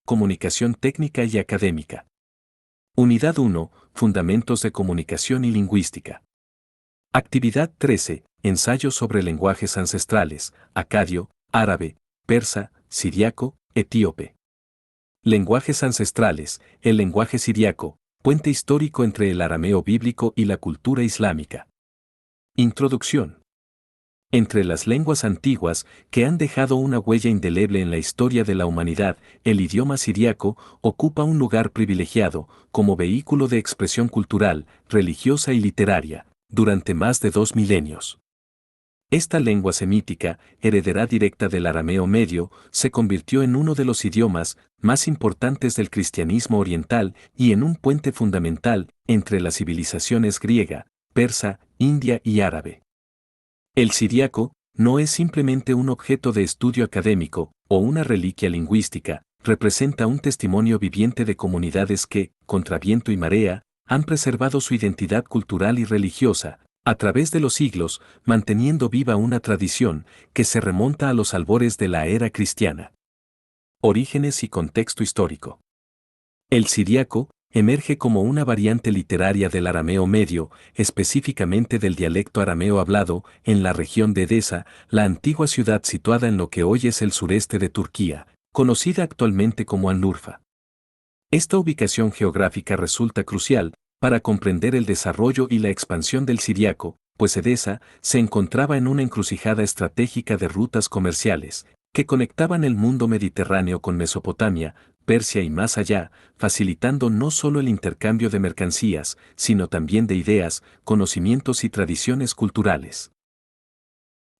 Comunicación técnica y académica. Unidad 1, Fundamentos de comunicación y lingüística. Actividad 13, Ensayos sobre lenguajes ancestrales, acadio, árabe, persa, siriaco, etíope. Lenguajes ancestrales, el lenguaje siriaco, puente histórico entre el arameo bíblico y la cultura islámica. Introducción. Entre las lenguas antiguas que han dejado una huella indeleble en la historia de la humanidad, el idioma siriaco ocupa un lugar privilegiado como vehículo de expresión cultural, religiosa y literaria, durante más de 2 milenios. Esta lengua semítica, heredera directa del arameo medio, se convirtió en uno de los idiomas más importantes del cristianismo oriental y en un puente fundamental entre las civilizaciones griega, persa, india y árabe. El siriaco no es simplemente un objeto de estudio académico o una reliquia lingüística, representa un testimonio viviente de comunidades que, contra viento y marea, han preservado su identidad cultural y religiosa, a través de los siglos, manteniendo viva una tradición que se remonta a los albores de la era cristiana. Orígenes y contexto histórico. El siriaco emerge como una variante literaria del arameo medio, específicamente del dialecto arameo hablado en la región de Edesa, la antigua ciudad situada en lo que hoy es el sureste de Turquía, conocida actualmente como Anlurfa. Esta ubicación geográfica resulta crucial para comprender el desarrollo y la expansión del siriaco, pues Edesa se encontraba en una encrucijada estratégica de rutas comerciales, que conectaban el mundo mediterráneo con Mesopotamia, Persia y más allá, facilitando no solo el intercambio de mercancías, sino también de ideas, conocimientos y tradiciones culturales.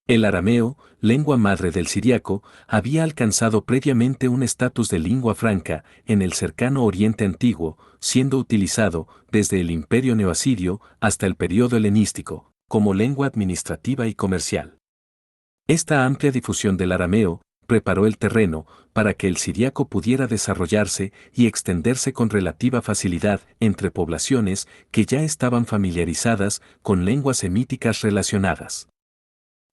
El arameo, lengua madre del siriaco, había alcanzado previamente un estatus de lengua franca en el cercano Oriente Antiguo, siendo utilizado, desde el Imperio Neoasirio hasta el período helenístico, como lengua administrativa y comercial. Esta amplia difusión del arameo preparó el terreno para que el siriaco pudiera desarrollarse y extenderse con relativa facilidad entre poblaciones que ya estaban familiarizadas con lenguas semíticas relacionadas.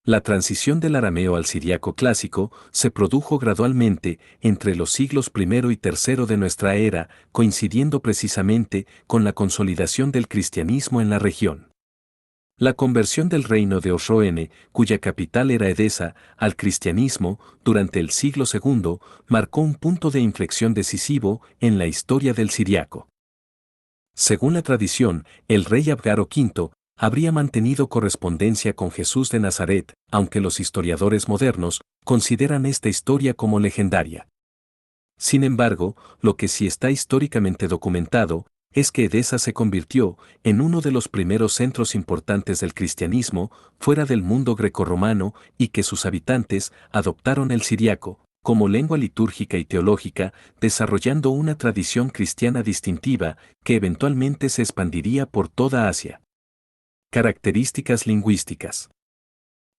La transición del arameo al siriaco clásico se produjo gradualmente entre los siglos I y III de nuestra era, coincidiendo precisamente con la consolidación del cristianismo en la región. La conversión del reino de Osroene, cuya capital era Edesa, al cristianismo, durante el siglo II, marcó un punto de inflexión decisivo en la historia del siriaco. Según la tradición, el rey Abgaro V habría mantenido correspondencia con Jesús de Nazaret, aunque los historiadores modernos consideran esta historia como legendaria. Sin embargo, lo que sí está históricamente documentado es que Edesa se convirtió en uno de los primeros centros importantes del cristianismo fuera del mundo grecorromano y que sus habitantes adoptaron el siriaco como lengua litúrgica y teológica, desarrollando una tradición cristiana distintiva que eventualmente se expandiría por toda Asia. Características lingüísticas.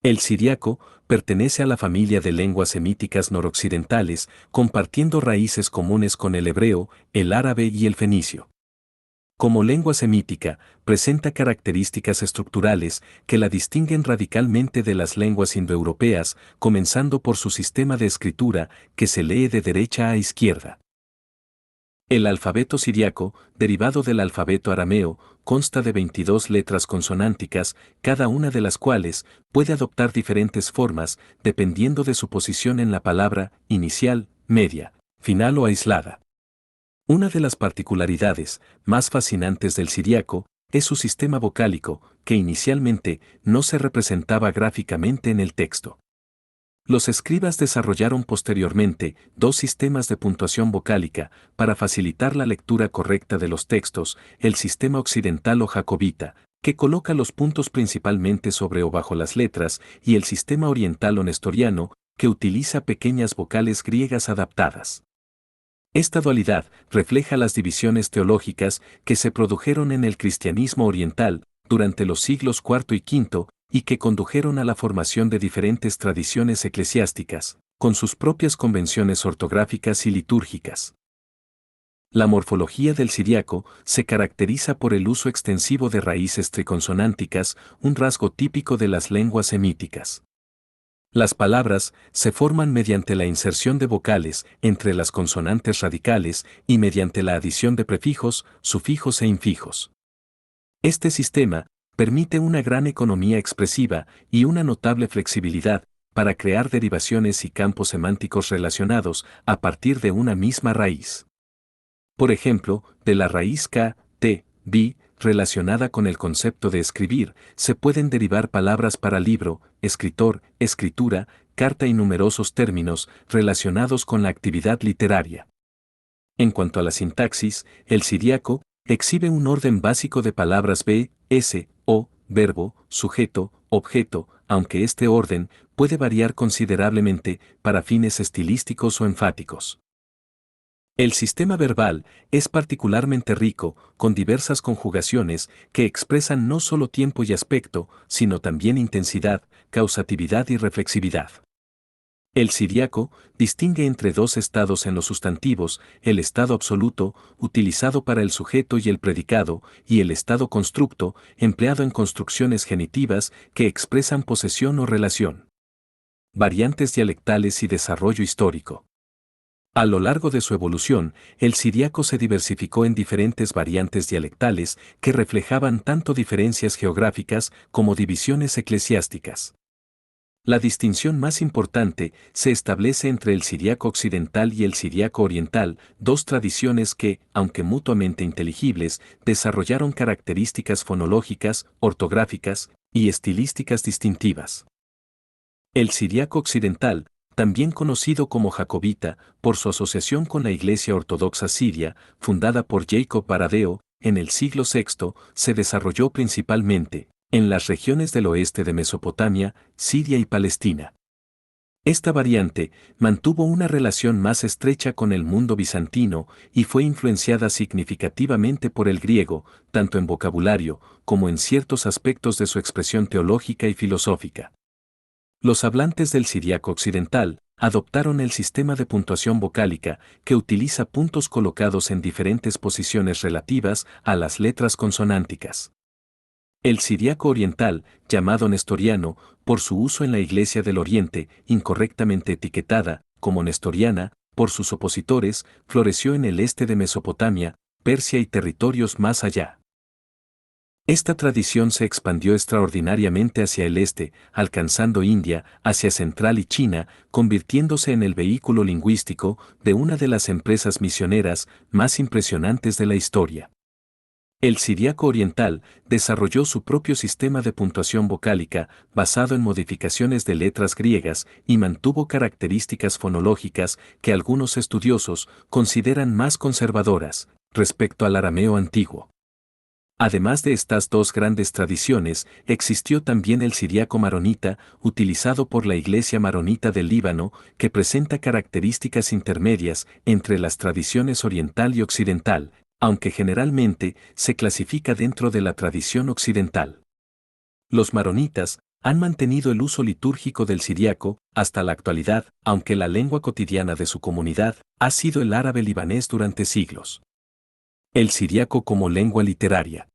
El siriaco pertenece a la familia de lenguas semíticas noroccidentales, compartiendo raíces comunes con el hebreo, el árabe y el fenicio. Como lengua semítica, presenta características estructurales que la distinguen radicalmente de las lenguas indoeuropeas, comenzando por su sistema de escritura, que se lee de derecha a izquierda. El alfabeto siriaco, derivado del alfabeto arameo, consta de 22 letras consonánticas, cada una de las cuales puede adoptar diferentes formas dependiendo de su posición en la palabra, inicial, media, final o aislada. Una de las particularidades más fascinantes del siriaco es su sistema vocálico, que inicialmente no se representaba gráficamente en el texto. Los escribas desarrollaron posteriormente dos sistemas de puntuación vocálica para facilitar la lectura correcta de los textos, el sistema occidental o jacobita, que coloca los puntos principalmente sobre o bajo las letras, y el sistema oriental o nestoriano, que utiliza pequeñas vocales griegas adaptadas. Esta dualidad refleja las divisiones teológicas que se produjeron en el cristianismo oriental durante los siglos IV y V y que condujeron a la formación de diferentes tradiciones eclesiásticas, con sus propias convenciones ortográficas y litúrgicas. La morfología del siriaco se caracteriza por el uso extensivo de raíces triconsonánticas, un rasgo típico de las lenguas semíticas. Las palabras se forman mediante la inserción de vocales entre las consonantes radicales y mediante la adición de prefijos, sufijos e infijos. Este sistema permite una gran economía expresiva y una notable flexibilidad para crear derivaciones y campos semánticos relacionados a partir de una misma raíz. Por ejemplo, de la raíz K, T, B, relacionada con el concepto de escribir, se pueden derivar palabras para libro, escritor, escritura, carta y numerosos términos relacionados con la actividad literaria. En cuanto a la sintaxis, el siríaco exhibe un orden básico de palabras B, S, O, verbo, sujeto, objeto, aunque este orden puede variar considerablemente para fines estilísticos o enfáticos. El sistema verbal es particularmente rico, con diversas conjugaciones que expresan no solo tiempo y aspecto, sino también intensidad, causatividad y reflexividad. El siríaco distingue entre dos estados en los sustantivos, el estado absoluto, utilizado para el sujeto y el predicado, y el estado constructo, empleado en construcciones genitivas que expresan posesión o relación. Variantes dialectales y desarrollo histórico. A lo largo de su evolución, el siríaco se diversificó en diferentes variantes dialectales que reflejaban tanto diferencias geográficas como divisiones eclesiásticas. La distinción más importante se establece entre el siríaco occidental y el siríaco oriental, dos tradiciones que, aunque mutuamente inteligibles, desarrollaron características fonológicas, ortográficas y estilísticas distintivas. El siríaco occidental, también conocido como jacobita, por su asociación con la Iglesia Ortodoxa Siria, fundada por Jacob Baradeo, en el siglo VI, se desarrolló principalmente en las regiones del oeste de Mesopotamia, Siria y Palestina. Esta variante mantuvo una relación más estrecha con el mundo bizantino y fue influenciada significativamente por el griego, tanto en vocabulario como en ciertos aspectos de su expresión teológica y filosófica. Los hablantes del siríaco occidental adoptaron el sistema de puntuación vocálica que utiliza puntos colocados en diferentes posiciones relativas a las letras consonánticas. El siríaco oriental, llamado nestoriano, por su uso en la Iglesia del Oriente, incorrectamente etiquetada como nestoriana por sus opositores, floreció en el este de Mesopotamia, Persia y territorios más allá. Esta tradición se expandió extraordinariamente hacia el este, alcanzando India, Asia Central y China, convirtiéndose en el vehículo lingüístico de una de las empresas misioneras más impresionantes de la historia. El siríaco oriental desarrolló su propio sistema de puntuación vocálica basado en modificaciones de letras griegas y mantuvo características fonológicas que algunos estudiosos consideran más conservadoras respecto al arameo antiguo. Además de estas dos grandes tradiciones, existió también el siríaco maronita, utilizado por la Iglesia maronita del Líbano, que presenta características intermedias entre las tradiciones oriental y occidental, aunque generalmente se clasifica dentro de la tradición occidental. Los maronitas han mantenido el uso litúrgico del siríaco hasta la actualidad, aunque la lengua cotidiana de su comunidad ha sido el árabe libanés durante siglos. El siríaco como lengua literaria.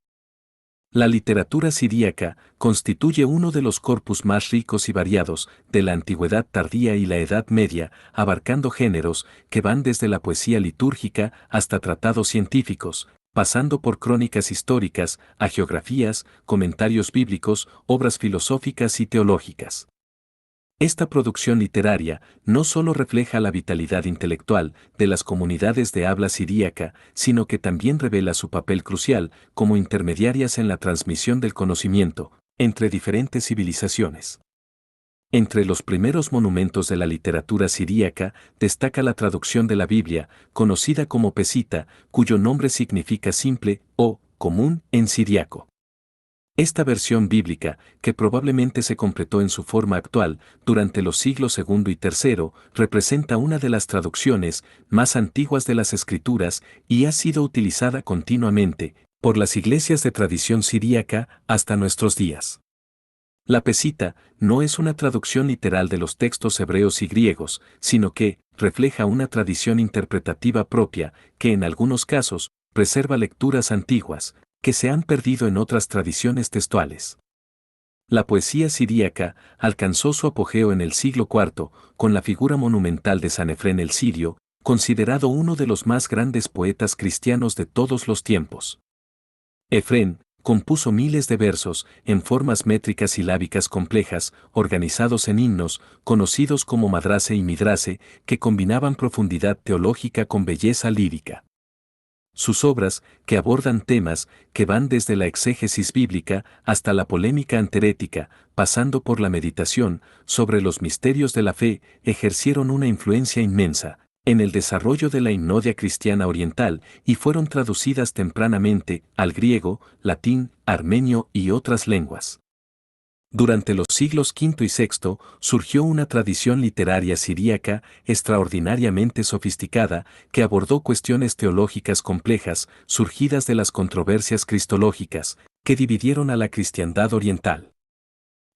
La literatura siríaca constituye uno de los corpus más ricos y variados de la antigüedad tardía y la Edad Media, abarcando géneros que van desde la poesía litúrgica hasta tratados científicos, pasando por crónicas históricas, hagiografías, comentarios bíblicos, obras filosóficas y teológicas. Esta producción literaria no solo refleja la vitalidad intelectual de las comunidades de habla siríaca, sino que también revela su papel crucial como intermediarias en la transmisión del conocimiento entre diferentes civilizaciones. Entre los primeros monumentos de la literatura siríaca destaca la traducción de la Biblia, conocida como Pesita, cuyo nombre significa simple o común en siríaco. Esta versión bíblica, que probablemente se completó en su forma actual durante los siglos II y III, representa una de las traducciones más antiguas de las Escrituras y ha sido utilizada continuamente por las iglesias de tradición siríaca hasta nuestros días. La Pesita no es una traducción literal de los textos hebreos y griegos, sino que refleja una tradición interpretativa propia que en algunos casos preserva lecturas antiguas que se han perdido en otras tradiciones textuales. La poesía siríaca alcanzó su apogeo en el siglo IV, con la figura monumental de Sanefrén el Sirio, considerado uno de los más grandes poetas cristianos de todos los tiempos. Efrén compuso miles de versos, en formas métricas silábicas complejas, organizados en himnos, conocidos como madrase y midrase, que combinaban profundidad teológica con belleza lírica. Sus obras, que abordan temas que van desde la exégesis bíblica hasta la polémica anterética, pasando por la meditación sobre los misterios de la fe, ejercieron una influencia inmensa en el desarrollo de la himnodia cristiana oriental y fueron traducidas tempranamente al griego, latín, armenio y otras lenguas. Durante los siglos V y VI surgió una tradición literaria siríaca extraordinariamente sofisticada que abordó cuestiones teológicas complejas surgidas de las controversias cristológicas que dividieron a la cristiandad oriental.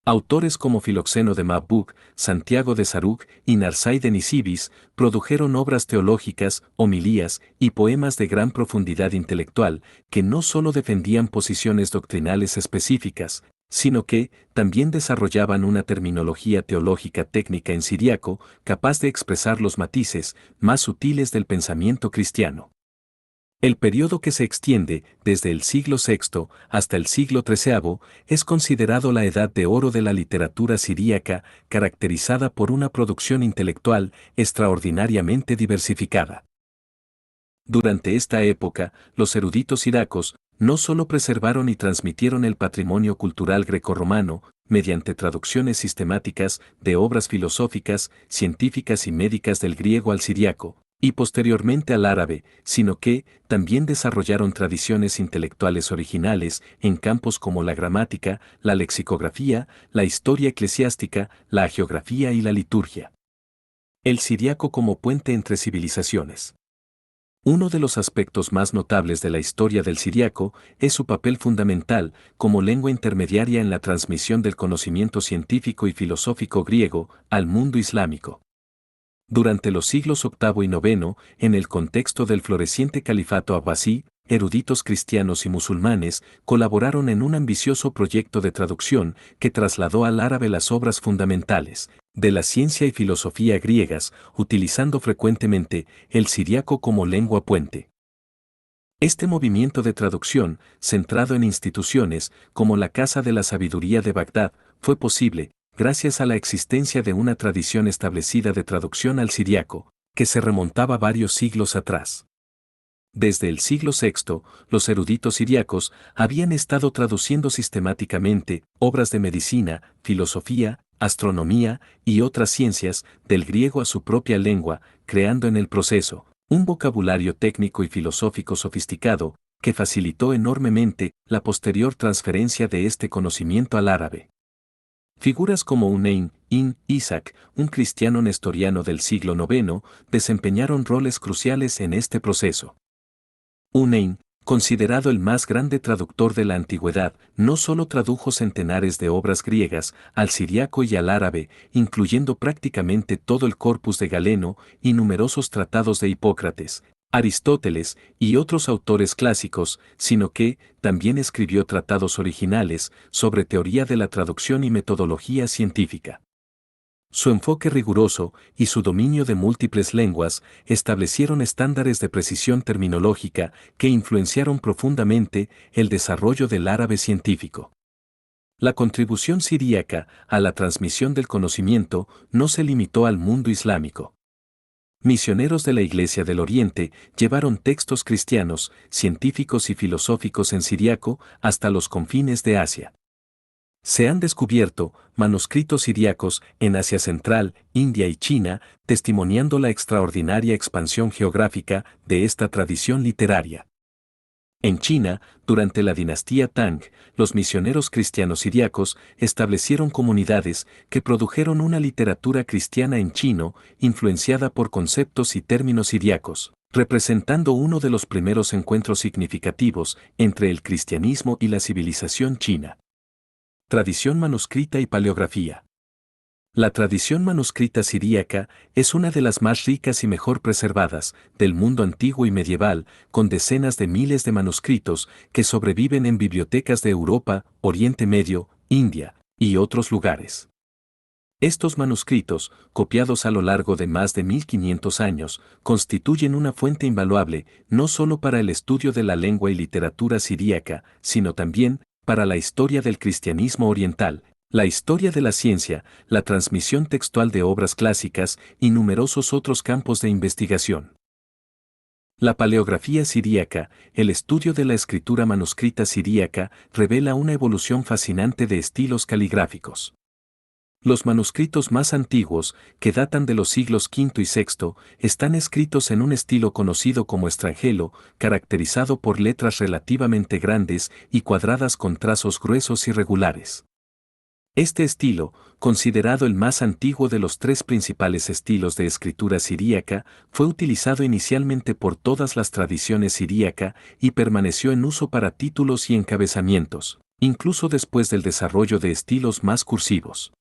Autores como Filoxeno de Mabbug, Santiago de Sarug y Narsai de Nisibis produjeron obras teológicas, homilías y poemas de gran profundidad intelectual que no solo defendían posiciones doctrinales específicas, sino que también desarrollaban una terminología teológica técnica en siríaco capaz de expresar los matices más sutiles del pensamiento cristiano. El periodo que se extiende desde el siglo VI hasta el siglo XIII es considerado la edad de oro de la literatura siríaca, caracterizada por una producción intelectual extraordinariamente diversificada. Durante esta época, los eruditos siriacos no solo preservaron y transmitieron el patrimonio cultural grecorromano, mediante traducciones sistemáticas de obras filosóficas, científicas y médicas del griego al siriaco, y posteriormente al árabe, sino que también desarrollaron tradiciones intelectuales originales en campos como la gramática, la lexicografía, la historia eclesiástica, la hagiografía y la liturgia. El siriaco como puente entre civilizaciones. Uno de los aspectos más notables de la historia del siriaco es su papel fundamental como lengua intermediaria en la transmisión del conocimiento científico y filosófico griego al mundo islámico. Durante los siglos VIII y IX, en el contexto del floreciente califato abbasí, eruditos cristianos y musulmanes colaboraron en un ambicioso proyecto de traducción que trasladó al árabe las obras fundamentales de la ciencia y filosofía griegas, utilizando frecuentemente el siriaco como lengua puente. Este movimiento de traducción, centrado en instituciones como la Casa de la Sabiduría de Bagdad, fue posible gracias a la existencia de una tradición establecida de traducción al siriaco, que se remontaba varios siglos atrás. Desde el siglo VI, los eruditos siriacos habían estado traduciendo sistemáticamente obras de medicina, filosofía, astronomía y otras ciencias del griego a su propia lengua, creando en el proceso un vocabulario técnico y filosófico sofisticado que facilitó enormemente la posterior transferencia de este conocimiento al árabe. Figuras como Hunein ibn Isaac, un cristiano nestoriano del siglo IX, desempeñaron roles cruciales en este proceso. Hunein, considerado el más grande traductor de la antigüedad, no solo tradujo centenares de obras griegas al siriaco y al árabe, incluyendo prácticamente todo el corpus de Galeno y numerosos tratados de Hipócrates, Aristóteles y otros autores clásicos, sino que también escribió tratados originales sobre teoría de la traducción y metodología científica. Su enfoque riguroso y su dominio de múltiples lenguas establecieron estándares de precisión terminológica que influenciaron profundamente el desarrollo del árabe científico. La contribución siríaca a la transmisión del conocimiento no se limitó al mundo islámico. Misioneros de la Iglesia del Oriente llevaron textos cristianos, científicos y filosóficos en siriaco hasta los confines de Asia. Se han descubierto manuscritos siriacos en Asia Central, India y China, testimoniando la extraordinaria expansión geográfica de esta tradición literaria. En China, durante la dinastía Tang, los misioneros cristianos siriacos establecieron comunidades que produjeron una literatura cristiana en chino, influenciada por conceptos y términos siriacos, representando uno de los primeros encuentros significativos entre el cristianismo y la civilización china. Tradición manuscrita y paleografía. La tradición manuscrita siríaca es una de las más ricas y mejor preservadas del mundo antiguo y medieval, con decenas de miles de manuscritos que sobreviven en bibliotecas de Europa, Oriente Medio, India, y otros lugares. Estos manuscritos, copiados a lo largo de más de 1500 años, constituyen una fuente invaluable no solo para el estudio de la lengua y literatura siríaca, sino también para la historia del cristianismo oriental, la historia de la ciencia, la transmisión textual de obras clásicas y numerosos otros campos de investigación. La paleografía siríaca, el estudio de la escritura manuscrita siríaca, revela una evolución fascinante de estilos caligráficos. Los manuscritos más antiguos, que datan de los siglos V y VI, están escritos en un estilo conocido como estrangelo, caracterizado por letras relativamente grandes y cuadradas con trazos gruesos y regulares. Este estilo, considerado el más antiguo de los tres principales estilos de escritura siríaca, fue utilizado inicialmente por todas las tradiciones siríaca y permaneció en uso para títulos y encabezamientos, incluso después del desarrollo de estilos más cursivos.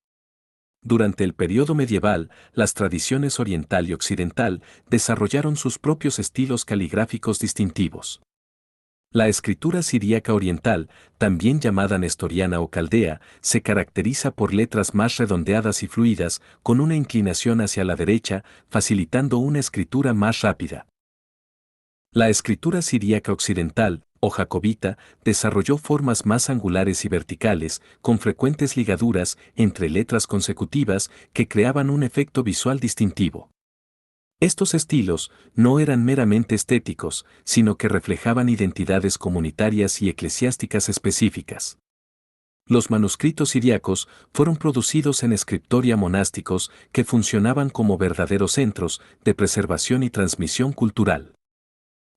Durante el periodo medieval, las tradiciones oriental y occidental desarrollaron sus propios estilos caligráficos distintivos. La escritura siríaca oriental, también llamada nestoriana o caldea, se caracteriza por letras más redondeadas y fluidas, con una inclinación hacia la derecha, facilitando una escritura más rápida. La escritura siríaca occidental, o jacobita, desarrolló formas más angulares y verticales, con frecuentes ligaduras entre letras consecutivas que creaban un efecto visual distintivo. Estos estilos no eran meramente estéticos, sino que reflejaban identidades comunitarias y eclesiásticas específicas. Los manuscritos siríacos fueron producidos en escriptoria monásticos que funcionaban como verdaderos centros de preservación y transmisión cultural.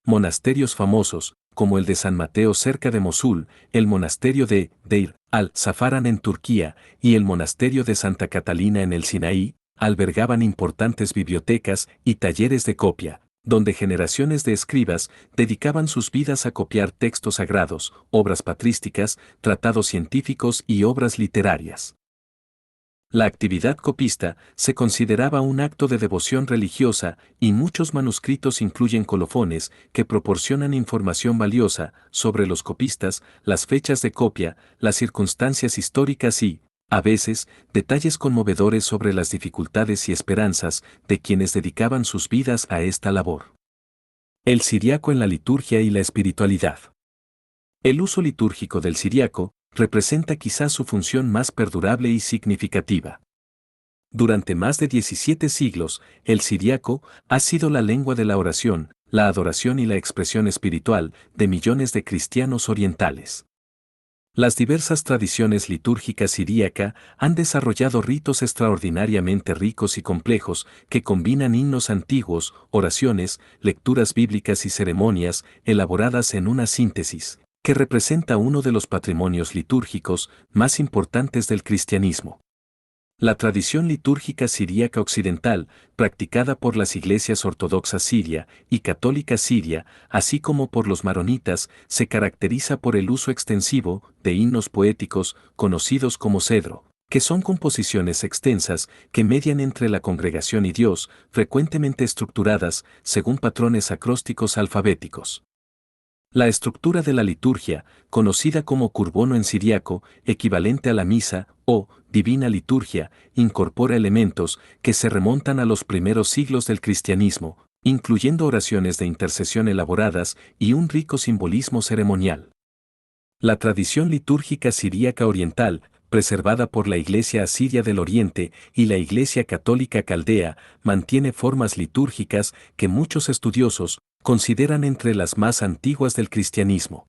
Monasterios famosos, como el de San Mateo cerca de Mosul, el monasterio de Deir al-Zafaran en Turquía y el monasterio de Santa Catalina en el Sinaí, albergaban importantes bibliotecas y talleres de copia, donde generaciones de escribas dedicaban sus vidas a copiar textos sagrados, obras patrísticas, tratados científicos y obras literarias. La actividad copista se consideraba un acto de devoción religiosa y muchos manuscritos incluyen colofones que proporcionan información valiosa sobre los copistas, las fechas de copia, las circunstancias históricas y, a veces, detalles conmovedores sobre las dificultades y esperanzas de quienes dedicaban sus vidas a esta labor. El siriaco en la liturgia y la espiritualidad. El uso litúrgico del siriaco representa quizás su función más perdurable y significativa. Durante más de 17 siglos, el siriaco ha sido la lengua de la oración, la adoración y la expresión espiritual de millones de cristianos orientales. Las diversas tradiciones litúrgicas siríaca han desarrollado ritos extraordinariamente ricos y complejos que combinan himnos antiguos, oraciones, lecturas bíblicas y ceremonias elaboradas en una síntesis que representa uno de los patrimonios litúrgicos más importantes del cristianismo. La tradición litúrgica siríaca occidental, practicada por las iglesias ortodoxas siria y católica siria, así como por los maronitas, se caracteriza por el uso extensivo de himnos poéticos conocidos como cedro, que son composiciones extensas que median entre la congregación y Dios, frecuentemente estructuradas según patrones acrósticos alfabéticos. La estructura de la liturgia, conocida como curbono en siriaco, equivalente a la misa o divina liturgia, incorpora elementos que se remontan a los primeros siglos del cristianismo, incluyendo oraciones de intercesión elaboradas y un rico simbolismo ceremonial. La tradición litúrgica siríaca oriental, preservada por la Iglesia Asiria del Oriente y la Iglesia Católica Caldea, mantiene formas litúrgicas que muchos estudiosos consideran entre las más antiguas del cristianismo.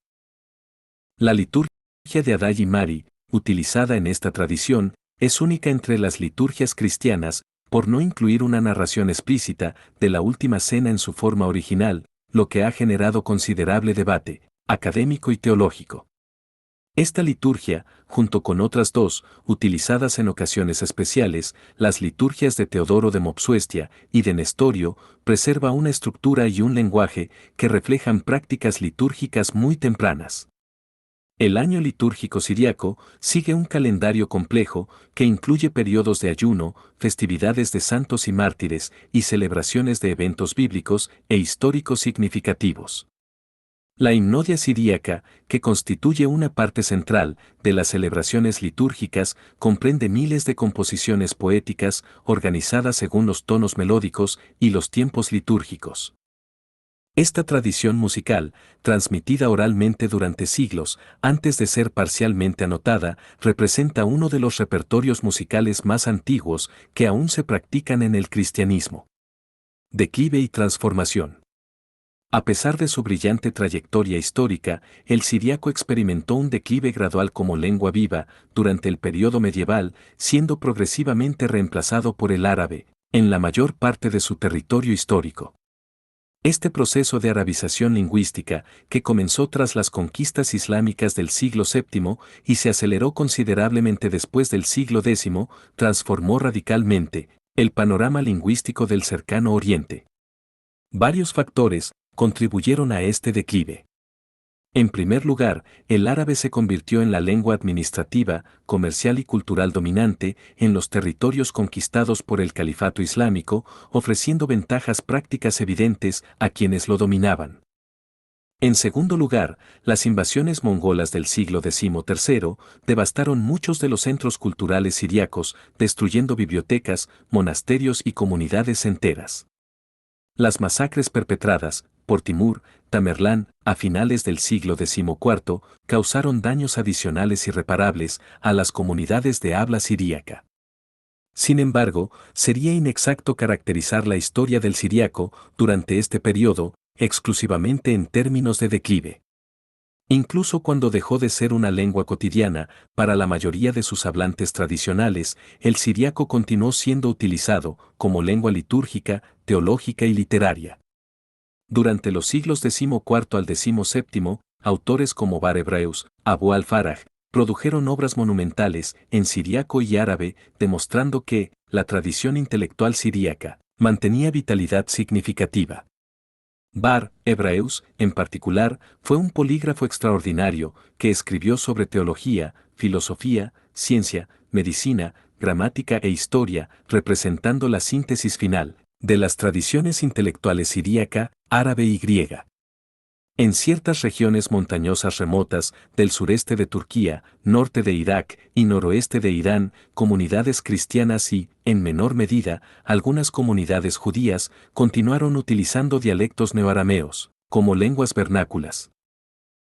La liturgia de Adad y Mari, utilizada en esta tradición, es única entre las liturgias cristianas, por no incluir una narración explícita de la última cena en su forma original, lo que ha generado considerable debate académico y teológico. Esta liturgia, junto con otras dos, utilizadas en ocasiones especiales, las liturgias de Teodoro de Mopsuestia y de Nestorio, preserva una estructura y un lenguaje que reflejan prácticas litúrgicas muy tempranas. El año litúrgico siriaco sigue un calendario complejo que incluye periodos de ayuno, festividades de santos y mártires y celebraciones de eventos bíblicos e históricos significativos. La himnodia siríaca, que constituye una parte central de las celebraciones litúrgicas, comprende miles de composiciones poéticas organizadas según los tonos melódicos y los tiempos litúrgicos. Esta tradición musical, transmitida oralmente durante siglos, antes de ser parcialmente anotada, representa uno de los repertorios musicales más antiguos que aún se practican en el cristianismo. Declive y transformación. A pesar de su brillante trayectoria histórica, el siríaco experimentó un declive gradual como lengua viva durante el período medieval, siendo progresivamente reemplazado por el árabe, en la mayor parte de su territorio histórico. Este proceso de arabización lingüística, que comenzó tras las conquistas islámicas del siglo VII y se aceleró considerablemente después del siglo X, transformó radicalmente el panorama lingüístico del cercano Oriente. Varios factores contribuyeron a este declive. En primer lugar, el árabe se convirtió en la lengua administrativa, comercial y cultural dominante en los territorios conquistados por el califato islámico, ofreciendo ventajas prácticas evidentes a quienes lo dominaban. En segundo lugar, las invasiones mongolas del siglo XIII devastaron muchos de los centros culturales siríacos, destruyendo bibliotecas, monasterios y comunidades enteras. Las masacres perpetradas por Timur, Tamerlán, a finales del siglo XIV, causaron daños adicionales irreparables a las comunidades de habla siríaca. Sin embargo, sería inexacto caracterizar la historia del siríaco durante este periodo exclusivamente en términos de declive. Incluso cuando dejó de ser una lengua cotidiana, para la mayoría de sus hablantes tradicionales, el siríaco continuó siendo utilizado como lengua litúrgica, teológica y literaria. Durante los siglos XIV al XVII, autores como Bar Hebreus, Abu al-Faraj, produjeron obras monumentales en siríaco y árabe, demostrando que la tradición intelectual siríaca mantenía vitalidad significativa. Bar Hebreus, en particular, fue un polígrafo extraordinario que escribió sobre teología, filosofía, ciencia, medicina, gramática e historia, representando la síntesis final de las tradiciones intelectuales siríaca, árabe y griega. En ciertas regiones montañosas remotas del sureste de Turquía, norte de Irak y noroeste de Irán, comunidades cristianas y, en menor medida, algunas comunidades judías continuaron utilizando dialectos neoarameos como lenguas vernáculas.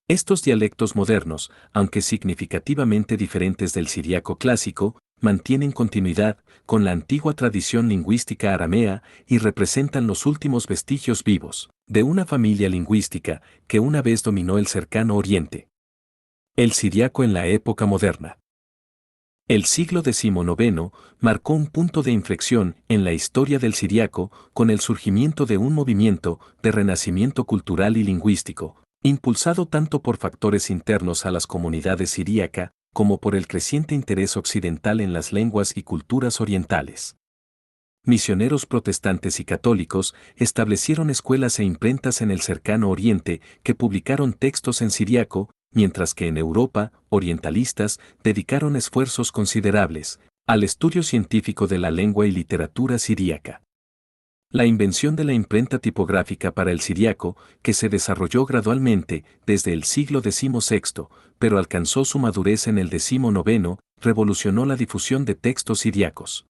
Estos dialectos modernos, aunque significativamente diferentes del siríaco clásico, mantienen continuidad con la antigua tradición lingüística aramea y representan los últimos vestigios vivos de una familia lingüística que una vez dominó el cercano Oriente. El siríaco en la época moderna. El siglo XIX marcó un punto de inflexión en la historia del siríaco con el surgimiento de un movimiento de renacimiento cultural y lingüístico, impulsado tanto por factores internos a las comunidades siríaca como por el creciente interés occidental en las lenguas y culturas orientales. Misioneros protestantes y católicos establecieron escuelas e imprentas en el cercano Oriente que publicaron textos en siríaco, mientras que en Europa, orientalistas dedicaron esfuerzos considerables al estudio científico de la lengua y literatura siríaca. La invención de la imprenta tipográfica para el siríaco, que se desarrolló gradualmente desde el siglo XVI, pero alcanzó su madurez en el XIX, revolucionó la difusión de textos siríacos.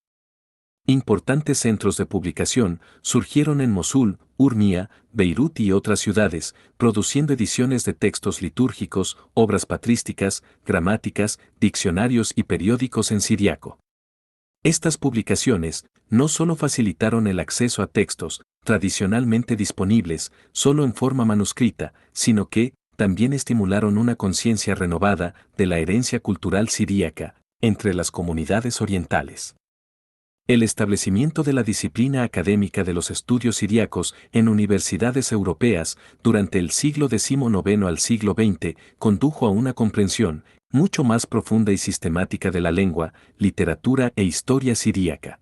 Importantes centros de publicación surgieron en Mosul, Urmia, Beirut y otras ciudades, produciendo ediciones de textos litúrgicos, obras patrísticas, gramáticas, diccionarios y periódicos en siríaco. Estas publicaciones no solo facilitaron el acceso a textos tradicionalmente disponibles solo en forma manuscrita, sino que también estimularon una conciencia renovada de la herencia cultural siríaca entre las comunidades orientales. El establecimiento de la disciplina académica de los estudios siríacos en universidades europeas durante el siglo XIX al siglo XX condujo a una comprensión mucho más profunda y sistemática de la lengua, literatura e historia siríaca.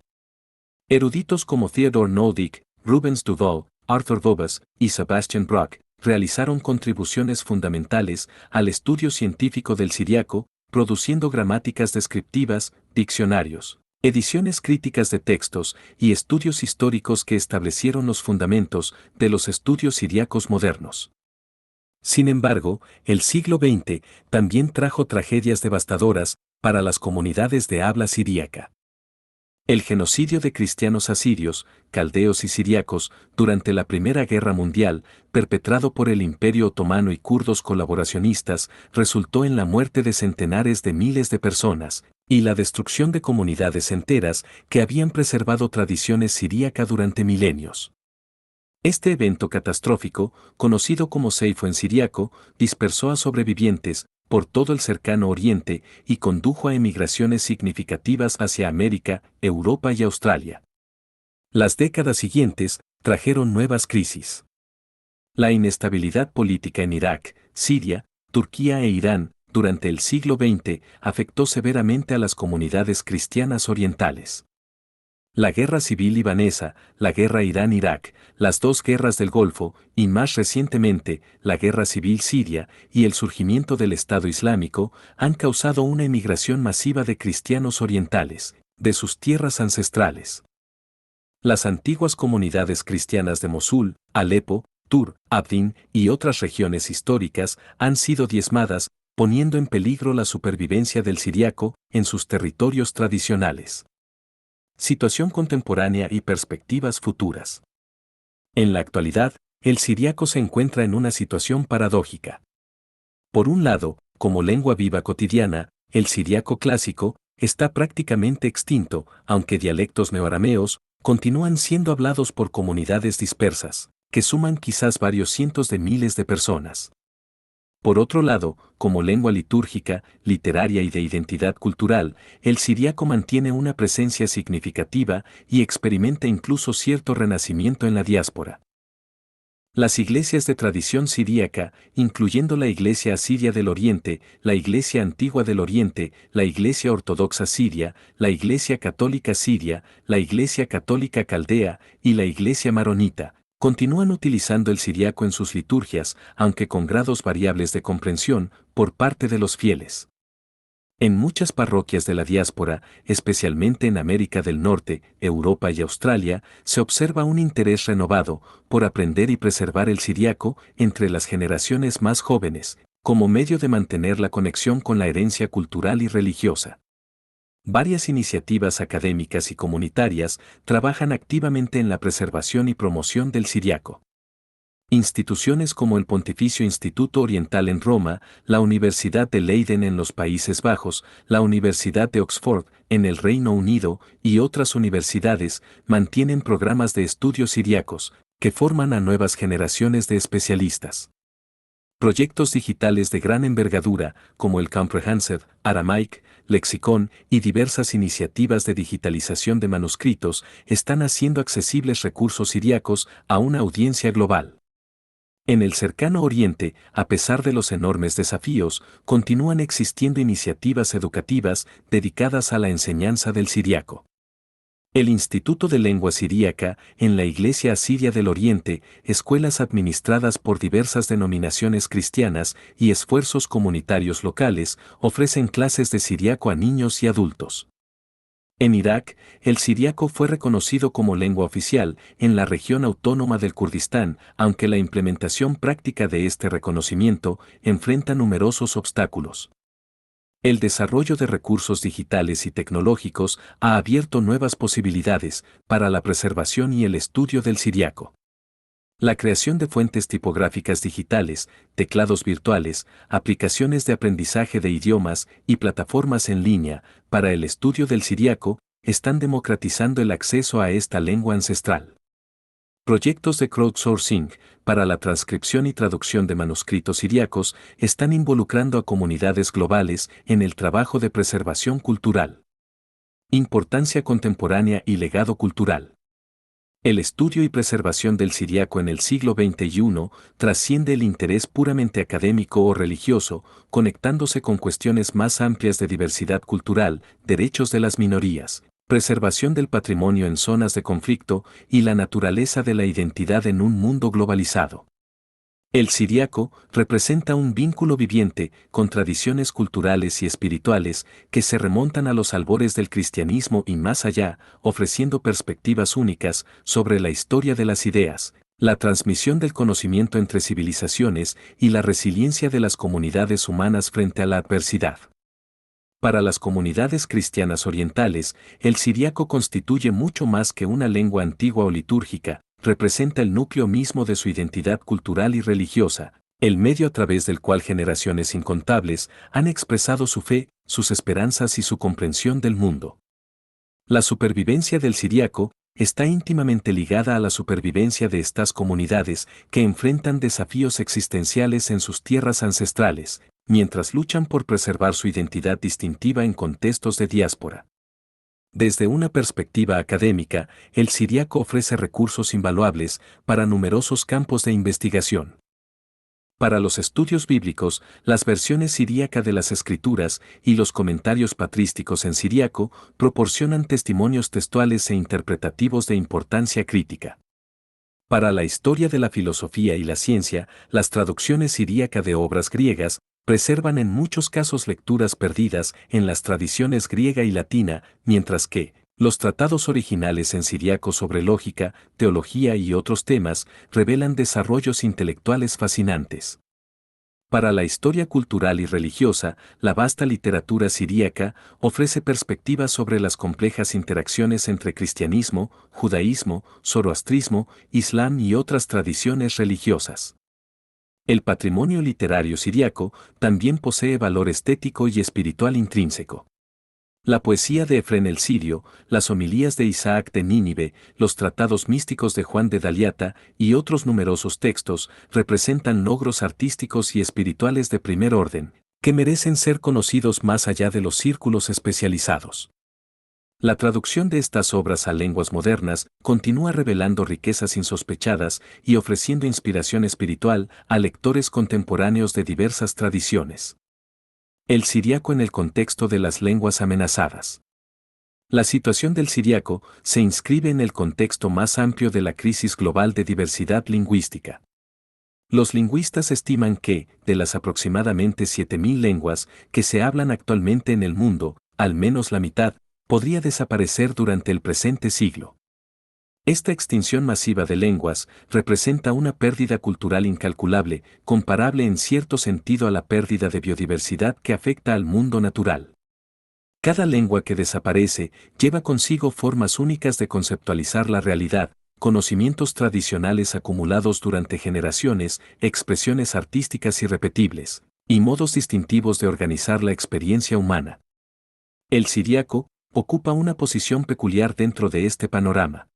Eruditos como Theodore Noldick, Rubens Duval, Arthur Bobbas y Sebastian Brock realizaron contribuciones fundamentales al estudio científico del siríaco, produciendo gramáticas descriptivas, diccionarios, ediciones críticas de textos y estudios históricos que establecieron los fundamentos de los estudios siríacos modernos. Sin embargo, el siglo XX también trajo tragedias devastadoras para las comunidades de habla siríaca. El genocidio de cristianos asirios, caldeos y siriacos durante la Primera Guerra Mundial, perpetrado por el Imperio Otomano y kurdos colaboracionistas, resultó en la muerte de centenares de miles de personas y la destrucción de comunidades enteras que habían preservado tradiciones siríacas durante milenios. Este evento catastrófico, conocido como Seifo en siríaco, dispersó a sobrevivientes por todo el cercano Oriente y condujo a emigraciones significativas hacia América, Europa y Australia. Las décadas siguientes trajeron nuevas crisis. La inestabilidad política en Irak, Siria, Turquía e Irán durante el siglo XX afectó severamente a las comunidades cristianas orientales. La guerra civil libanesa, la guerra Irán-Irak, las dos guerras del Golfo y más recientemente la guerra civil siria y el surgimiento del Estado Islámico han causado una emigración masiva de cristianos orientales, de sus tierras ancestrales. Las antiguas comunidades cristianas de Mosul, Alepo, Tur, Abdin y otras regiones históricas han sido diezmadas, poniendo en peligro la supervivencia del siríaco en sus territorios tradicionales. Situación contemporánea y perspectivas futuras. En la actualidad, el siríaco se encuentra en una situación paradójica. Por un lado, como lengua viva cotidiana, el siríaco clásico está prácticamente extinto, aunque dialectos neoarameos continúan siendo hablados por comunidades dispersas, que suman quizás varios cientos de miles de personas. Por otro lado, como lengua litúrgica, literaria y de identidad cultural, el siríaco mantiene una presencia significativa y experimenta incluso cierto renacimiento en la diáspora. Las iglesias de tradición siríaca, incluyendo la Iglesia Asiria del Oriente, la Iglesia Antigua del Oriente, la Iglesia Ortodoxa Siria, la Iglesia Católica Siria, la Iglesia Católica Caldea y la Iglesia Maronita, continúan utilizando el siríaco en sus liturgias, aunque con grados variables de comprensión por parte de los fieles. En muchas parroquias de la diáspora, especialmente en América del Norte, Europa y Australia, se observa un interés renovado por aprender y preservar el siríaco entre las generaciones más jóvenes, como medio de mantener la conexión con la herencia cultural y religiosa. Varias iniciativas académicas y comunitarias trabajan activamente en la preservación y promoción del siríaco. Instituciones como el Pontificio Instituto Oriental en Roma, la Universidad de Leiden en los Países Bajos, la Universidad de Oxford en el Reino Unido y otras universidades mantienen programas de estudios siríacos que forman a nuevas generaciones de especialistas. Proyectos digitales de gran envergadura, como el Comprehensive Aramaic Lexicon y diversas iniciativas de digitalización de manuscritos, están haciendo accesibles recursos siríacos a una audiencia global. En el cercano Oriente, a pesar de los enormes desafíos, continúan existiendo iniciativas educativas dedicadas a la enseñanza del siríaco. El Instituto de Lengua Siríaca, en la Iglesia Asiria del Oriente, escuelas administradas por diversas denominaciones cristianas y esfuerzos comunitarios locales, ofrecen clases de siríaco a niños y adultos. En Irak, el siríaco fue reconocido como lengua oficial en la región autónoma del Kurdistán, aunque la implementación práctica de este reconocimiento enfrenta numerosos obstáculos. El desarrollo de recursos digitales y tecnológicos ha abierto nuevas posibilidades para la preservación y el estudio del siríaco. La creación de fuentes tipográficas digitales, teclados virtuales, aplicaciones de aprendizaje de idiomas y plataformas en línea para el estudio del siríaco están democratizando el acceso a esta lengua ancestral. Proyectos de crowdsourcing para la transcripción y traducción de manuscritos siríacos están involucrando a comunidades globales en el trabajo de preservación cultural. Importancia contemporánea y legado cultural. El estudio y preservación del siríaco en el siglo XXI trasciende el interés puramente académico o religioso, conectándose con cuestiones más amplias de diversidad cultural, derechos de las minorías, preservación del patrimonio en zonas de conflicto y la naturaleza de la identidad en un mundo globalizado. El siríaco representa un vínculo viviente con tradiciones culturales y espirituales que se remontan a los albores del cristianismo y más allá, ofreciendo perspectivas únicas sobre la historia de las ideas, La transmisión del conocimiento entre civilizaciones y la resiliencia de las comunidades humanas frente a la adversidad. Para las comunidades cristianas orientales, el siríaco constituye mucho más que una lengua antigua o litúrgica, representa el núcleo mismo de su identidad cultural y religiosa, el medio a través del cual generaciones incontables han expresado su fe, sus esperanzas y su comprensión del mundo. La supervivencia del siríaco está íntimamente ligada a la supervivencia de estas comunidades que enfrentan desafíos existenciales en sus tierras ancestrales, mientras luchan por preservar su identidad distintiva en contextos de diáspora. Desde una perspectiva académica, el siríaco ofrece recursos invaluables para numerosos campos de investigación. Para los estudios bíblicos, las versiones siríaca de las Escrituras y los comentarios patrísticos en siríaco proporcionan testimonios textuales e interpretativos de importancia crítica. Para la historia de la filosofía y la ciencia, las traducciones siríaca de obras griegas preservan en muchos casos lecturas perdidas en las tradiciones griega y latina, mientras que los tratados originales en siríaco sobre lógica, teología y otros temas revelan desarrollos intelectuales fascinantes. Para la historia cultural y religiosa, la vasta literatura siríaca ofrece perspectivas sobre las complejas interacciones entre cristianismo, judaísmo, zoroastrismo, islam y otras tradiciones religiosas. El patrimonio literario siríaco también posee valor estético y espiritual intrínseco. La poesía de Efrén el Sirio, las homilías de Isaac de Nínive, los tratados místicos de Juan de Daliata y otros numerosos textos representan logros artísticos y espirituales de primer orden, que merecen ser conocidos más allá de los círculos especializados. La traducción de estas obras a lenguas modernas continúa revelando riquezas insospechadas y ofreciendo inspiración espiritual a lectores contemporáneos de diversas tradiciones. El siríaco en el contexto de las lenguas amenazadas. La situación del siríaco se inscribe en el contexto más amplio de la crisis global de diversidad lingüística. Los lingüistas estiman que, de las aproximadamente 7.000 lenguas que se hablan actualmente en el mundo, al menos la mitad, podría desaparecer durante el presente siglo. Esta extinción masiva de lenguas representa una pérdida cultural incalculable, comparable en cierto sentido a la pérdida de biodiversidad que afecta al mundo natural. Cada lengua que desaparece lleva consigo formas únicas de conceptualizar la realidad, conocimientos tradicionales acumulados durante generaciones, expresiones artísticas irrepetibles, y modos distintivos de organizar la experiencia humana. El siríaco ocupa una posición peculiar dentro de este panorama.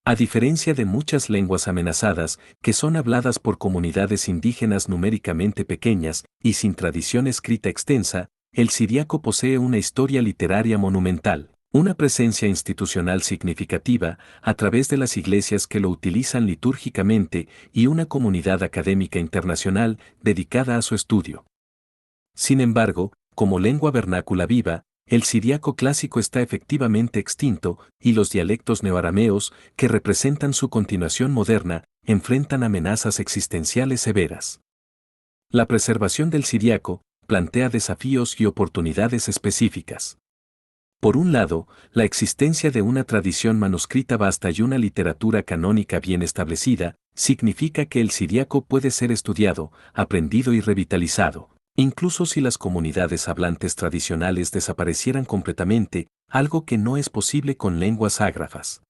A diferencia de muchas lenguas amenazadas, que son habladas por comunidades indígenas numéricamente pequeñas y sin tradición escrita extensa, el siríaco posee una historia literaria monumental, una presencia institucional significativa a través de las iglesias que lo utilizan litúrgicamente y una comunidad académica internacional dedicada a su estudio. Sin embargo, como lengua vernácula viva, el siríaco clásico está efectivamente extinto y los dialectos neoarameos, que representan su continuación moderna, enfrentan amenazas existenciales severas. La preservación del siríaco plantea desafíos y oportunidades específicas. Por un lado, la existencia de una tradición manuscrita vasta y una literatura canónica bien establecida, significa que el siríaco puede ser estudiado, aprendido y revitalizado, incluso si las comunidades hablantes tradicionales desaparecieran completamente, algo que no es posible con lenguas ágrafas.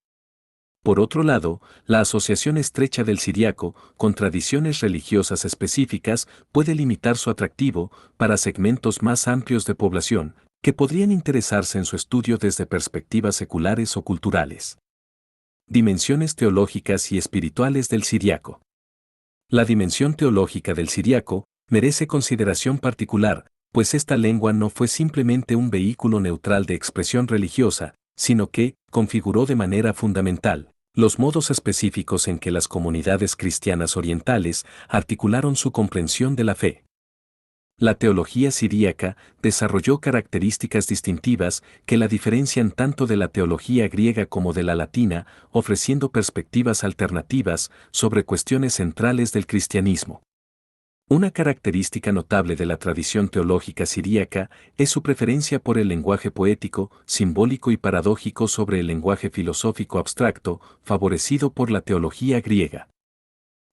Por otro lado, la asociación estrecha del siríaco con tradiciones religiosas específicas puede limitar su atractivo para segmentos más amplios de población, que podrían interesarse en su estudio desde perspectivas seculares o culturales. Dimensiones teológicas y espirituales del siríaco. La dimensión teológica del siríaco merece consideración particular, pues esta lengua no fue simplemente un vehículo neutral de expresión religiosa, sino que configuró de manera fundamental los modos específicos en que las comunidades cristianas orientales articularon su comprensión de la fe. La teología siríaca desarrolló características distintivas que la diferencian tanto de la teología griega como de la latina, ofreciendo perspectivas alternativas sobre cuestiones centrales del cristianismo. Una característica notable de la tradición teológica siríaca es su preferencia por el lenguaje poético, simbólico y paradójico sobre el lenguaje filosófico abstracto, favorecido por la teología griega.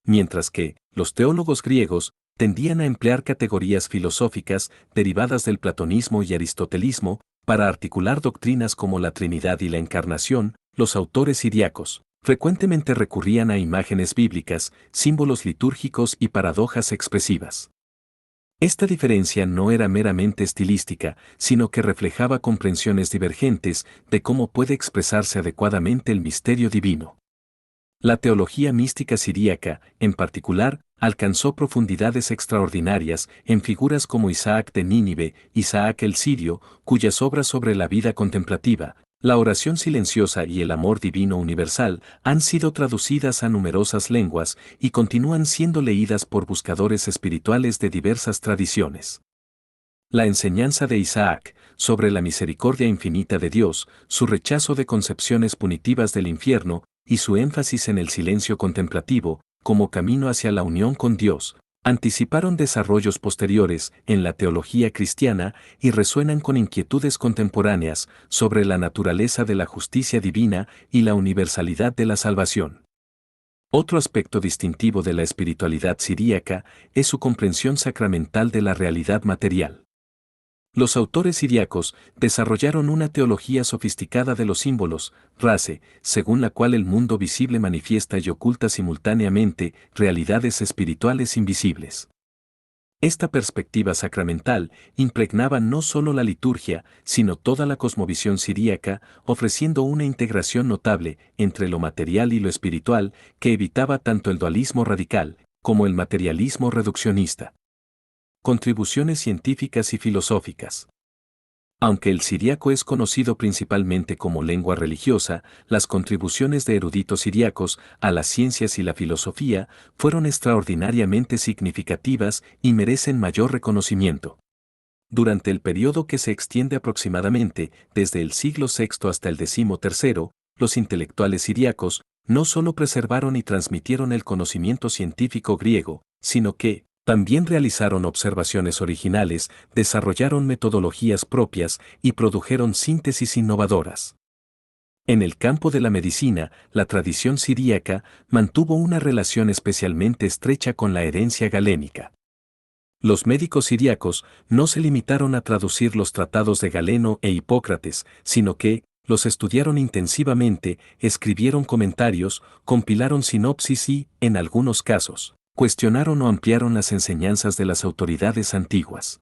mientras que los teólogos griegos tendían a emplear categorías filosóficas derivadas del platonismo y aristotelismo para articular doctrinas como la Trinidad y la Encarnación. Los autores siriacos frecuentemente recurrían a imágenes bíblicas, símbolos litúrgicos y paradojas expresivas. Esta diferencia no era meramente estilística, sino que reflejaba comprensiones divergentes de cómo puede expresarse adecuadamente el misterio divino. La teología mística siríaca, en particular, alcanzó profundidades extraordinarias en figuras como Isaac de Nínive, Isaac el Sirio, cuyas obras sobre la vida contemplativa, la oración silenciosa y el amor divino universal han sido traducidas a numerosas lenguas y continúan siendo leídas por buscadores espirituales de diversas tradiciones. La enseñanza de Isaac sobre la misericordia infinita de Dios, su rechazo de concepciones punitivas del infierno y su énfasis en el silencio contemplativo como camino hacia la unión con Dios, anticiparon desarrollos posteriores en la teología cristiana y resuenan con inquietudes contemporáneas sobre la naturaleza de la justicia divina y la universalidad de la salvación. Otro aspecto distintivo de la espiritualidad siríaca es su comprensión sacramental de la realidad material. Los autores siriacos desarrollaron una teología sofisticada de los símbolos, race, según la cual el mundo visible manifiesta y oculta simultáneamente realidades espirituales invisibles. Esta perspectiva sacramental impregnaba no solo la liturgia, sino toda la cosmovisión siríaca, ofreciendo una integración notable entre lo material y lo espiritual que evitaba tanto el dualismo radical como el materialismo reduccionista. Contribuciones científicas y filosóficas. Aunque el siríaco es conocido principalmente como lengua religiosa, las contribuciones de eruditos siríacos a las ciencias y la filosofía fueron extraordinariamente significativas y merecen mayor reconocimiento. Durante el periodo que se extiende aproximadamente desde el siglo VI hasta el XIII, los intelectuales siríacos no solo preservaron y transmitieron el conocimiento científico griego, sino que, también realizaron observaciones originales, desarrollaron metodologías propias y produjeron síntesis innovadoras. En el campo de la medicina, la tradición siríaca mantuvo una relación especialmente estrecha con la herencia galénica. Los médicos siríacos no se limitaron a traducir los tratados de Galeno e Hipócrates, sino que los estudiaron intensivamente, escribieron comentarios, compilaron sinopsis y, en algunos casos, cuestionaron o ampliaron las enseñanzas de las autoridades antiguas.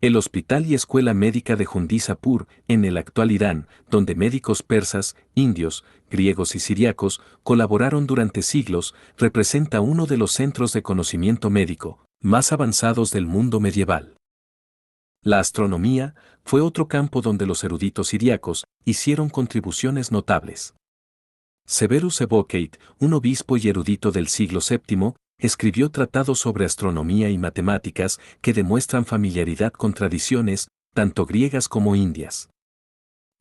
El Hospital y Escuela Médica de Jundisapur, en el actual Irán, donde médicos persas, indios, griegos y siriacos colaboraron durante siglos, representa uno de los centros de conocimiento médico más avanzados del mundo medieval. La astronomía fue otro campo donde los eruditos siriacos hicieron contribuciones notables. Severus Evocate, un obispo y erudito del siglo VII, escribió tratados sobre astronomía y matemáticas que demuestran familiaridad con tradiciones, tanto griegas como indias.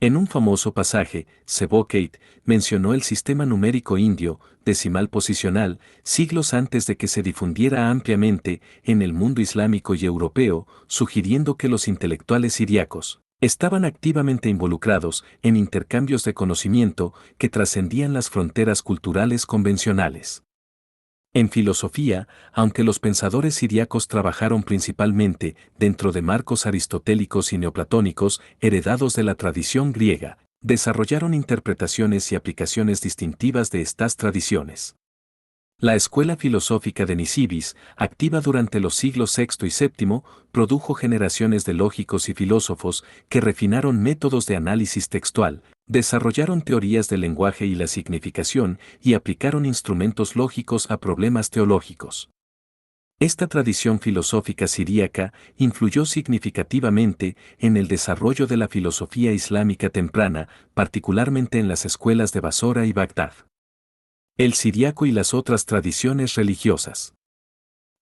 En un famoso pasaje, Sebokate mencionó el sistema numérico indio, decimal posicional, siglos antes de que se difundiera ampliamente en el mundo islámico y europeo, sugiriendo que los intelectuales siriacos estaban activamente involucrados en intercambios de conocimiento que trascendían las fronteras culturales convencionales. En filosofía, aunque los pensadores siriacos trabajaron principalmente dentro de marcos aristotélicos y neoplatónicos heredados de la tradición griega, desarrollaron interpretaciones y aplicaciones distintivas de estas tradiciones. La escuela filosófica de Nisibis, activa durante los siglos VI y VII, produjo generaciones de lógicos y filósofos que refinaron métodos de análisis textual, desarrollaron teorías del lenguaje y la significación y aplicaron instrumentos lógicos a problemas teológicos. Esta tradición filosófica siríaca influyó significativamente en el desarrollo de la filosofía islámica temprana, particularmente en las escuelas de Basora y Bagdad. El siriaco y las otras tradiciones religiosas.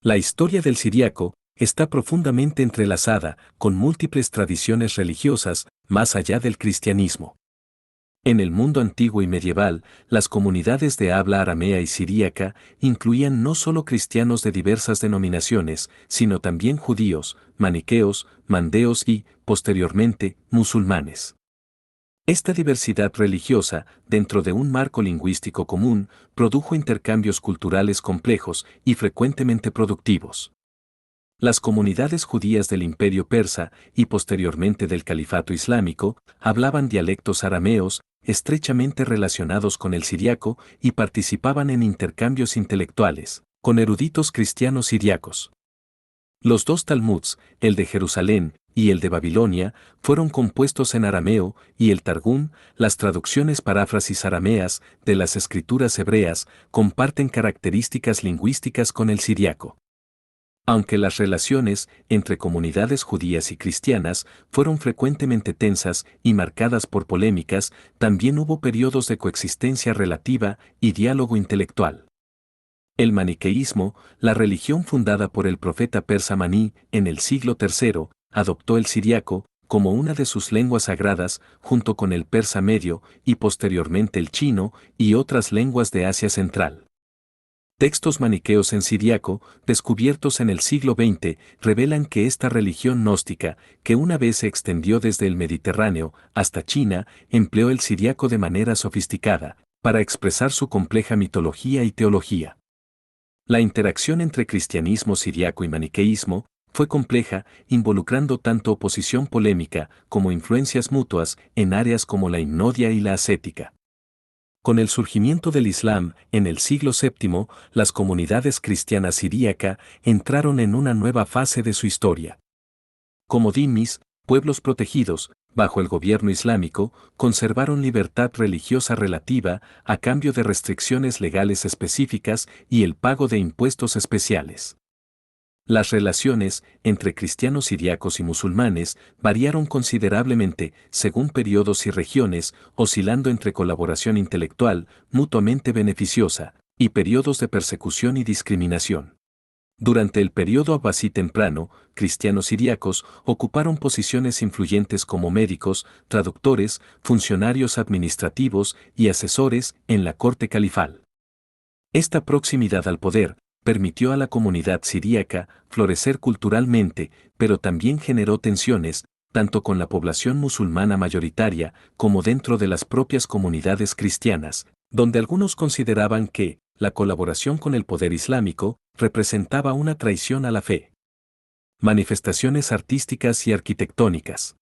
La historia del siriaco está profundamente entrelazada con múltiples tradiciones religiosas más allá del cristianismo. En el mundo antiguo y medieval, las comunidades de habla aramea y siríaca incluían no solo cristianos de diversas denominaciones, sino también judíos, maniqueos, mandeos y, posteriormente, musulmanes. Esta diversidad religiosa, dentro de un marco lingüístico común, produjo intercambios culturales complejos y frecuentemente productivos. Las comunidades judías del Imperio Persa y posteriormente del Califato Islámico hablaban dialectos arameos, estrechamente relacionados con el siriaco, y participaban en intercambios intelectuales con eruditos cristianos siriacos. Los dos Talmuds, el de Jerusalén y el de Babilonia, fueron compuestos en arameo, y el Targum, las traducciones paráfrasis arameas de las escrituras hebreas, comparten características lingüísticas con el siriaco. Aunque las relaciones entre comunidades judías y cristianas fueron frecuentemente tensas y marcadas por polémicas, también hubo periodos de coexistencia relativa y diálogo intelectual. El maniqueísmo, la religión fundada por el profeta persa Maní en el siglo III, adoptó el siriaco como una de sus lenguas sagradas, junto con el persa medio y posteriormente el chino y otras lenguas de Asia Central. Textos maniqueos en siriaco, descubiertos en el siglo XX, revelan que esta religión gnóstica, que una vez se extendió desde el Mediterráneo hasta China, empleó el siriaco de manera sofisticada, para expresar su compleja mitología y teología. La interacción entre cristianismo siriaco y maniqueísmo fue compleja, involucrando tanto oposición polémica como influencias mutuas en áreas como la himnodia y la ascética. Con el surgimiento del Islam, en el siglo VII, las comunidades cristianas siríaca entraron en una nueva fase de su historia. Como dhimmis, pueblos protegidos, bajo el gobierno islámico, conservaron libertad religiosa relativa a cambio de restricciones legales específicas y el pago de impuestos especiales. Las relaciones entre cristianos siriacos y musulmanes variaron considerablemente según periodos y regiones, oscilando entre colaboración intelectual, mutuamente beneficiosa, y periodos de persecución y discriminación. Durante el periodo abbasí temprano, cristianos siriacos ocuparon posiciones influyentes como médicos, traductores, funcionarios administrativos y asesores en la corte califal. Esta proximidad al poder permitió a la comunidad siríaca florecer culturalmente, pero también generó tensiones, tanto con la población musulmana mayoritaria como dentro de las propias comunidades cristianas, donde algunos consideraban que la colaboración con el poder islámico representaba una traición a la fe. Manifestaciones artísticas y arquitectónicas.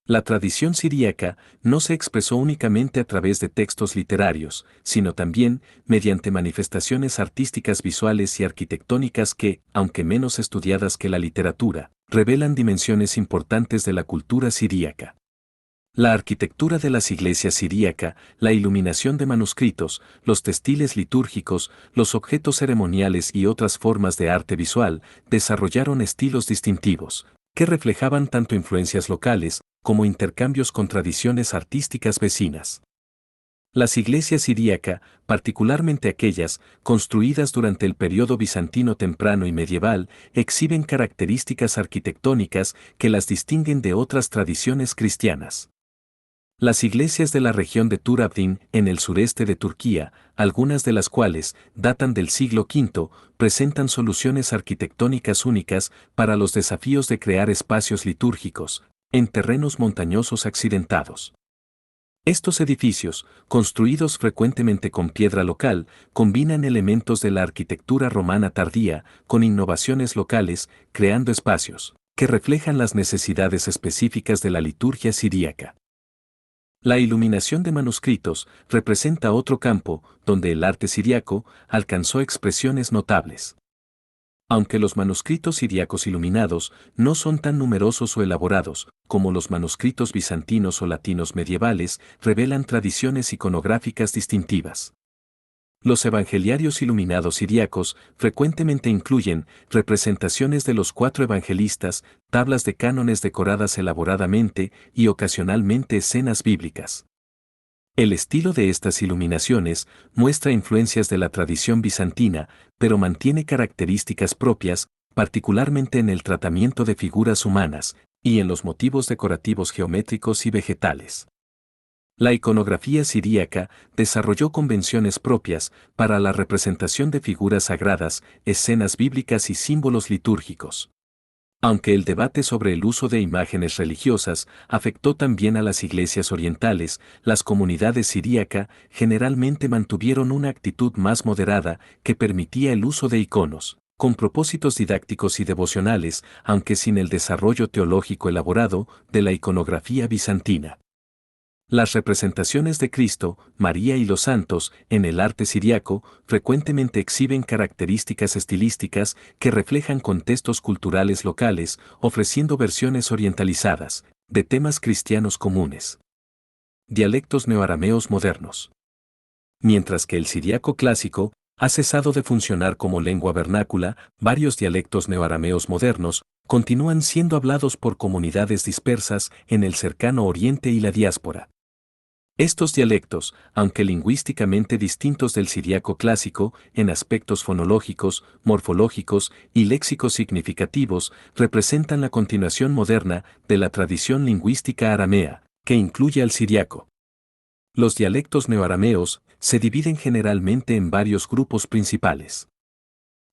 La tradición siríaca no se expresó únicamente a través de textos literarios, sino también mediante manifestaciones artísticas visuales y arquitectónicas que, aunque menos estudiadas que la literatura, revelan dimensiones importantes de la cultura siríaca. La arquitectura de las iglesias siríaca, la iluminación de manuscritos, los textiles litúrgicos, los objetos ceremoniales y otras formas de arte visual desarrollaron estilos distintivos, que reflejaban tanto influencias locales como intercambios con tradiciones artísticas vecinas. Las iglesias siríaca, particularmente aquellas construidas durante el periodo bizantino temprano y medieval, exhiben características arquitectónicas que las distinguen de otras tradiciones cristianas. Las iglesias de la región de Turabdin, en el sureste de Turquía, algunas de las cuales datan del siglo V, presentan soluciones arquitectónicas únicas para los desafíos de crear espacios litúrgicos, en terrenos montañosos accidentados. Estos edificios, construidos frecuentemente con piedra local, combinan elementos de la arquitectura romana tardía con innovaciones locales, creando espacios que reflejan las necesidades específicas de la liturgia siríaca. La iluminación de manuscritos representa otro campo donde el arte siríaco alcanzó expresiones notables. Aunque los manuscritos siríacos iluminados no son tan numerosos o elaborados como los manuscritos bizantinos o latinos medievales, revelan tradiciones iconográficas distintivas. Los evangeliarios iluminados siríacos frecuentemente incluyen representaciones de los 4 evangelistas, tablas de cánones decoradas elaboradamente y ocasionalmente escenas bíblicas. El estilo de estas iluminaciones muestra influencias de la tradición bizantina, pero mantiene características propias, particularmente en el tratamiento de figuras humanas y en los motivos decorativos geométricos y vegetales. La iconografía siríaca desarrolló convenciones propias para la representación de figuras sagradas, escenas bíblicas y símbolos litúrgicos. Aunque el debate sobre el uso de imágenes religiosas afectó también a las iglesias orientales, las comunidades siríaca generalmente mantuvieron una actitud más moderada que permitía el uso de iconos, con propósitos didácticos y devocionales, aunque sin el desarrollo teológico elaborado de la iconografía bizantina. Las representaciones de Cristo, María y los santos en el arte siriaco frecuentemente exhiben características estilísticas que reflejan contextos culturales locales, ofreciendo versiones orientalizadas de temas cristianos comunes. Dialectos neoarameos modernos. Mientras que el siriaco clásico ha cesado de funcionar como lengua vernácula, varios dialectos neoarameos modernos continúan siendo hablados por comunidades dispersas en el cercano Oriente y la diáspora. Estos dialectos, aunque lingüísticamente distintos del siriaco clásico en aspectos fonológicos, morfológicos y léxicos significativos, representan la continuación moderna de la tradición lingüística aramea, que incluye al siriaco. Los dialectos neoarameos se dividen generalmente en varios grupos principales.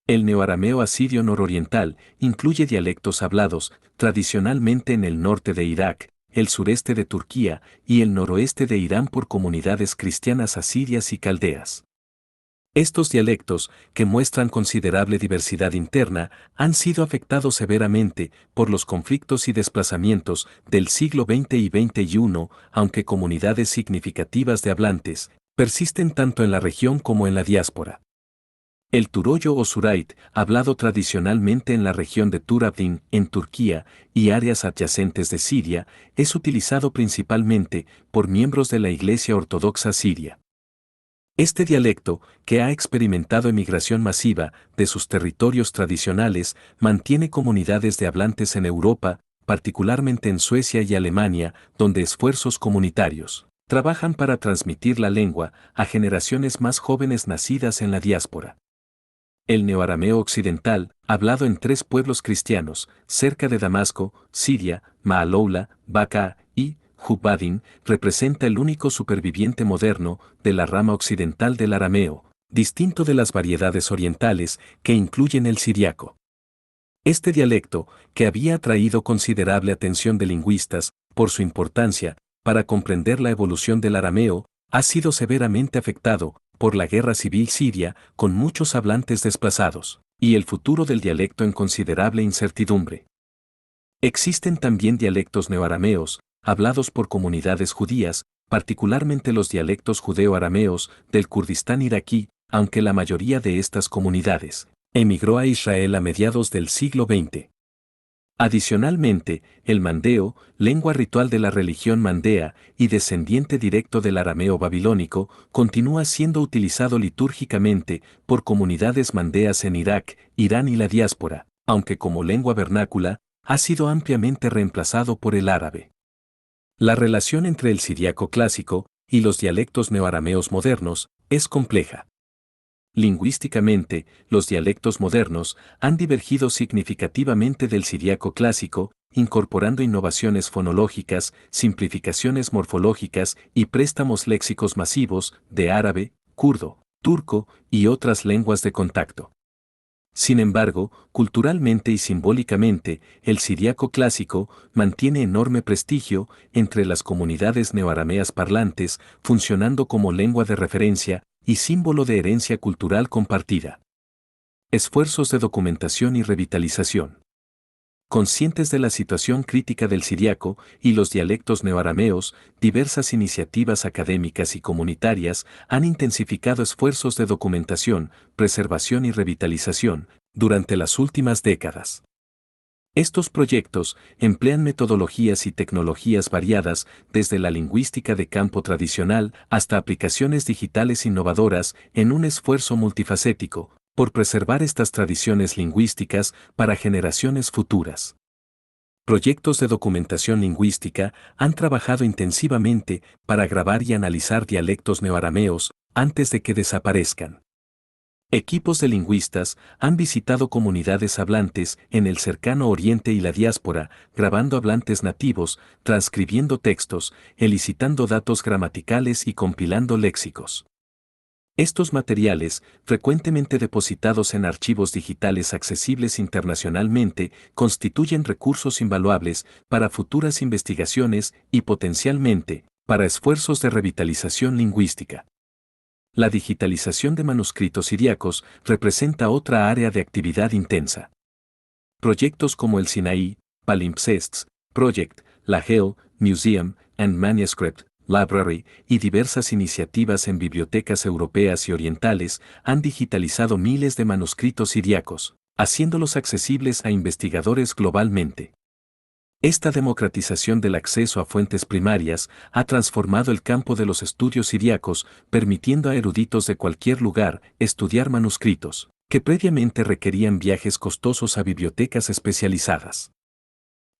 El neoarameo asirio nororiental incluye dialectos hablados tradicionalmente en el norte de Irak, el sureste de Turquía y el noroeste de Irán por comunidades cristianas asirias y caldeas. Estos dialectos, que muestran considerable diversidad interna, han sido afectados severamente por los conflictos y desplazamientos del siglo XX y XXI, aunque comunidades significativas de hablantes persisten tanto en la región como en la diáspora. El turoyo o surait, hablado tradicionalmente en la región de Turabdin, en Turquía, y áreas adyacentes de Siria, es utilizado principalmente por miembros de la Iglesia Ortodoxa siria. Este dialecto, que ha experimentado emigración masiva de sus territorios tradicionales, mantiene comunidades de hablantes en Europa, particularmente en Suecia y Alemania, donde esfuerzos comunitarios trabajan para transmitir la lengua a generaciones más jóvenes nacidas en la diáspora. El neoarameo occidental, hablado en 3 pueblos cristianos, cerca de Damasco, Siria, Maaloula, Baka y Jubadin, representa el único superviviente moderno de la rama occidental del arameo, distinto de las variedades orientales que incluyen el siriaco. Este dialecto, que había atraído considerable atención de lingüistas por su importancia para comprender la evolución del arameo, ha sido severamente afectado por la guerra civil siria, con muchos hablantes desplazados, y el futuro del dialecto en considerable incertidumbre. Existen también dialectos neoarameos, hablados por comunidades judías, particularmente los dialectos judeo-arameos del Kurdistán iraquí, aunque la mayoría de estas comunidades emigró a Israel a mediados del siglo XX. Adicionalmente, el mandeo, lengua ritual de la religión mandea y descendiente directo del arameo babilónico, continúa siendo utilizado litúrgicamente por comunidades mandeas en Irak, Irán y la diáspora, aunque como lengua vernácula, ha sido ampliamente reemplazado por el árabe. La relación entre el siriaco clásico y los dialectos neoarameos modernos es compleja. Lingüísticamente, los dialectos modernos han divergido significativamente del siriaco clásico, incorporando innovaciones fonológicas, simplificaciones morfológicas y préstamos léxicos masivos de árabe, kurdo, turco y otras lenguas de contacto. Sin embargo, culturalmente y simbólicamente, el siriaco clásico mantiene enorme prestigio entre las comunidades neoarameas parlantes, funcionando como lengua de referencia y símbolo de herencia cultural compartida. Esfuerzos de documentación y revitalización. Conscientes de la situación crítica del siriaco y los dialectos neoarameos, diversas iniciativas académicas y comunitarias han intensificado esfuerzos de documentación, preservación y revitalización durante las últimas décadas. Estos proyectos emplean metodologías y tecnologías variadas, desde la lingüística de campo tradicional hasta aplicaciones digitales innovadoras, en un esfuerzo multifacético por preservar estas tradiciones lingüísticas para generaciones futuras. Proyectos de documentación lingüística han trabajado intensivamente para grabar y analizar dialectos neoarameos antes de que desaparezcan. Equipos de lingüistas han visitado comunidades hablantes en el cercano Oriente y la diáspora, grabando hablantes nativos, transcribiendo textos, elicitando datos gramaticales y compilando léxicos. Estos materiales, frecuentemente depositados en archivos digitales accesibles internacionalmente, constituyen recursos invaluables para futuras investigaciones y potencialmente, para esfuerzos de revitalización lingüística. La digitalización de manuscritos siríacos representa otra área de actividad intensa. Proyectos como el Sinaí, Palimpsests Project, la Geo Museum and Manuscript Library y diversas iniciativas en bibliotecas europeas y orientales han digitalizado miles de manuscritos siríacos, haciéndolos accesibles a investigadores globalmente. Esta democratización del acceso a fuentes primarias ha transformado el campo de los estudios siríacos, permitiendo a eruditos de cualquier lugar estudiar manuscritos, que previamente requerían viajes costosos a bibliotecas especializadas.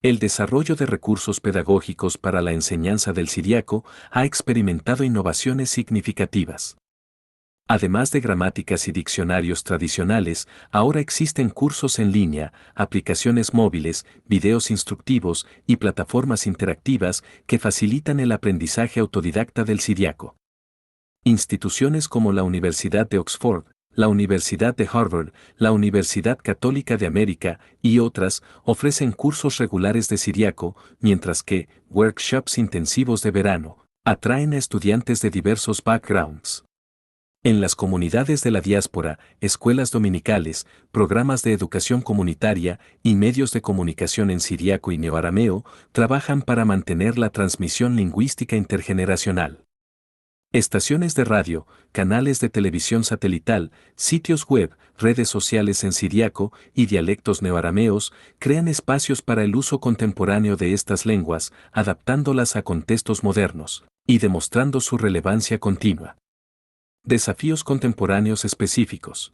El desarrollo de recursos pedagógicos para la enseñanza del siríaco ha experimentado innovaciones significativas. Además de gramáticas y diccionarios tradicionales, ahora existen cursos en línea, aplicaciones móviles, videos instructivos y plataformas interactivas que facilitan el aprendizaje autodidacta del siríaco. Instituciones como la Universidad de Oxford, la Universidad de Harvard, la Universidad Católica de América y otras ofrecen cursos regulares de siríaco, mientras que workshops intensivos de verano atraen a estudiantes de diversos backgrounds. En las comunidades de la diáspora, escuelas dominicales, programas de educación comunitaria y medios de comunicación en siríaco y neoarameo trabajan para mantener la transmisión lingüística intergeneracional. Estaciones de radio, canales de televisión satelital, sitios web, redes sociales en siríaco y dialectos neoarameos crean espacios para el uso contemporáneo de estas lenguas, adaptándolas a contextos modernos y demostrando su relevancia continua. Desafíos contemporáneos específicos.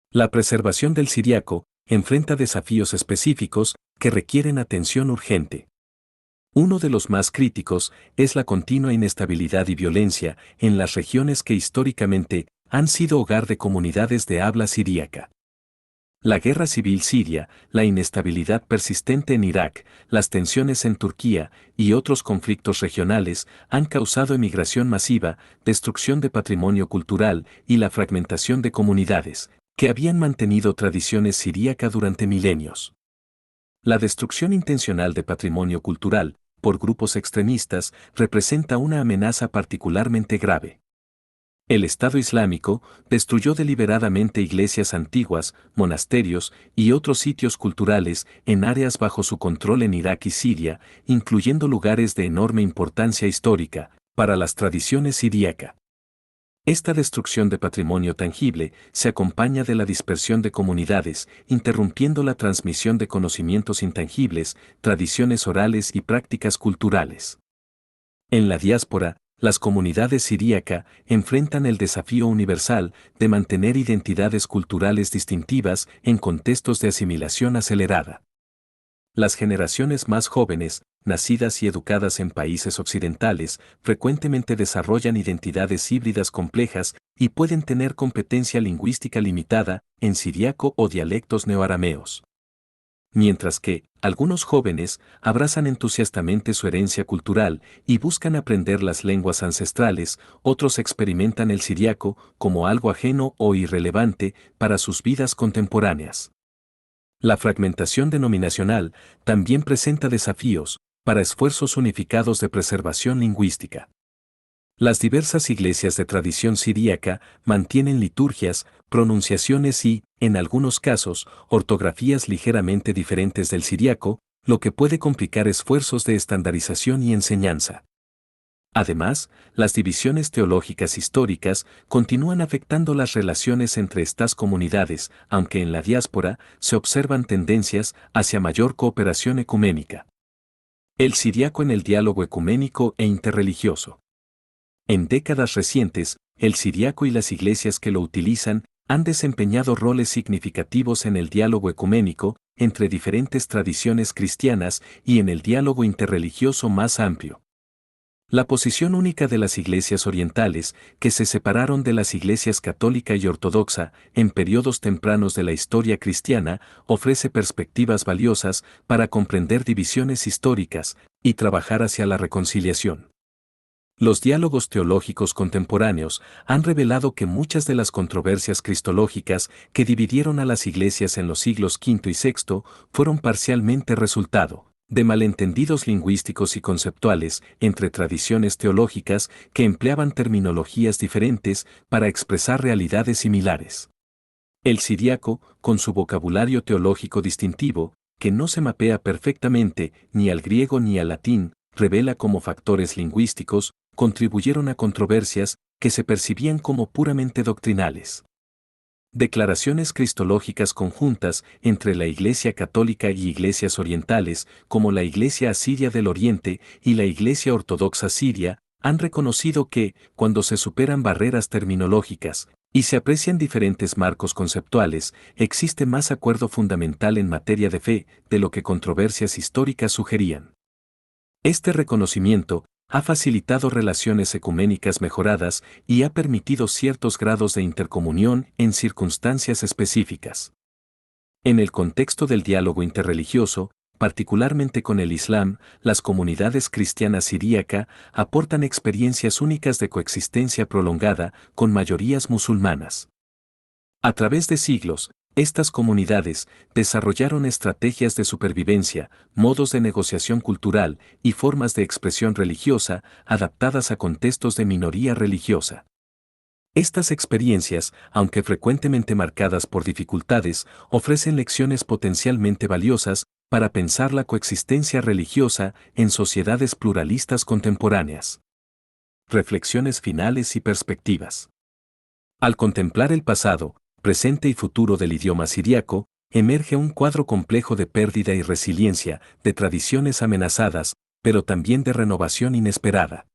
La preservación del siríaco enfrenta desafíos específicos que requieren atención urgente. Uno de los más críticos es la continua inestabilidad y violencia en las regiones que históricamente han sido hogar de comunidades de habla siríaca. La guerra civil siria, la inestabilidad persistente en Irak, las tensiones en Turquía y otros conflictos regionales han causado emigración masiva, destrucción de patrimonio cultural y la fragmentación de comunidades que habían mantenido tradiciones siríaca durante milenios. La destrucción intencional de patrimonio cultural por grupos extremistas representa una amenaza particularmente grave. El Estado Islámico destruyó deliberadamente iglesias antiguas, monasterios y otros sitios culturales en áreas bajo su control en Irak y Siria, incluyendo lugares de enorme importancia histórica para las tradiciones siríaca. Esta destrucción de patrimonio tangible se acompaña de la dispersión de comunidades, interrumpiendo la transmisión de conocimientos intangibles, tradiciones orales y prácticas culturales. En la diáspora, las comunidades siríaca enfrentan el desafío universal de mantener identidades culturales distintivas en contextos de asimilación acelerada. Las generaciones más jóvenes, nacidas y educadas en países occidentales, frecuentemente desarrollan identidades híbridas complejas y pueden tener competencia lingüística limitada en siríaco o dialectos neoarameos. Mientras que, algunos jóvenes abrazan entusiastamente su herencia cultural y buscan aprender las lenguas ancestrales, otros experimentan el siríaco como algo ajeno o irrelevante para sus vidas contemporáneas. La fragmentación denominacional también presenta desafíos para esfuerzos unificados de preservación lingüística. Las diversas iglesias de tradición siríaca mantienen liturgias, pronunciaciones y, en algunos casos, ortografías ligeramente diferentes del siríaco, lo que puede complicar esfuerzos de estandarización y enseñanza. Además, las divisiones teológicas históricas continúan afectando las relaciones entre estas comunidades, aunque en la diáspora se observan tendencias hacia mayor cooperación ecuménica. El siríaco en el diálogo ecuménico e interreligioso. En décadas recientes, el siríaco y las iglesias que lo utilizan han desempeñado roles significativos en el diálogo ecuménico entre diferentes tradiciones cristianas y en el diálogo interreligioso más amplio. La posición única de las iglesias orientales, que se separaron de las iglesias católica y ortodoxa en periodos tempranos de la historia cristiana, ofrece perspectivas valiosas para comprender divisiones históricas y trabajar hacia la reconciliación. Los diálogos teológicos contemporáneos han revelado que muchas de las controversias cristológicas que dividieron a las iglesias en los siglos V y VI fueron parcialmente resultado de malentendidos lingüísticos y conceptuales entre tradiciones teológicas que empleaban terminologías diferentes para expresar realidades similares. El siríaco, con su vocabulario teológico distintivo, que no se mapea perfectamente ni al griego ni al latín, revela cómo factores lingüísticos contribuyeron a controversias que se percibían como puramente doctrinales. Declaraciones cristológicas conjuntas entre la Iglesia Católica y iglesias orientales, como la Iglesia Asiria del Oriente y la Iglesia Ortodoxa Siria, han reconocido que, cuando se superan barreras terminológicas y se aprecian diferentes marcos conceptuales, existe más acuerdo fundamental en materia de fe de lo que controversias históricas sugerían. Este reconocimiento ha facilitado relaciones ecuménicas mejoradas y ha permitido ciertos grados de intercomunión en circunstancias específicas. En el contexto del diálogo interreligioso, particularmente con el Islam, las comunidades cristianas siríaca aportan experiencias únicas de coexistencia prolongada con mayorías musulmanas. A través de siglos, estas comunidades desarrollaron estrategias de supervivencia, modos de negociación cultural y formas de expresión religiosa adaptadas a contextos de minoría religiosa. Estas experiencias, aunque frecuentemente marcadas por dificultades, ofrecen lecciones potencialmente valiosas para pensar la coexistencia religiosa en sociedades pluralistas contemporáneas. Reflexiones finales y perspectivas. Al contemplar el pasado, presente y futuro del idioma siríaco, emerge un cuadro complejo de pérdida y resiliencia, de tradiciones amenazadas, pero también de renovación inesperada.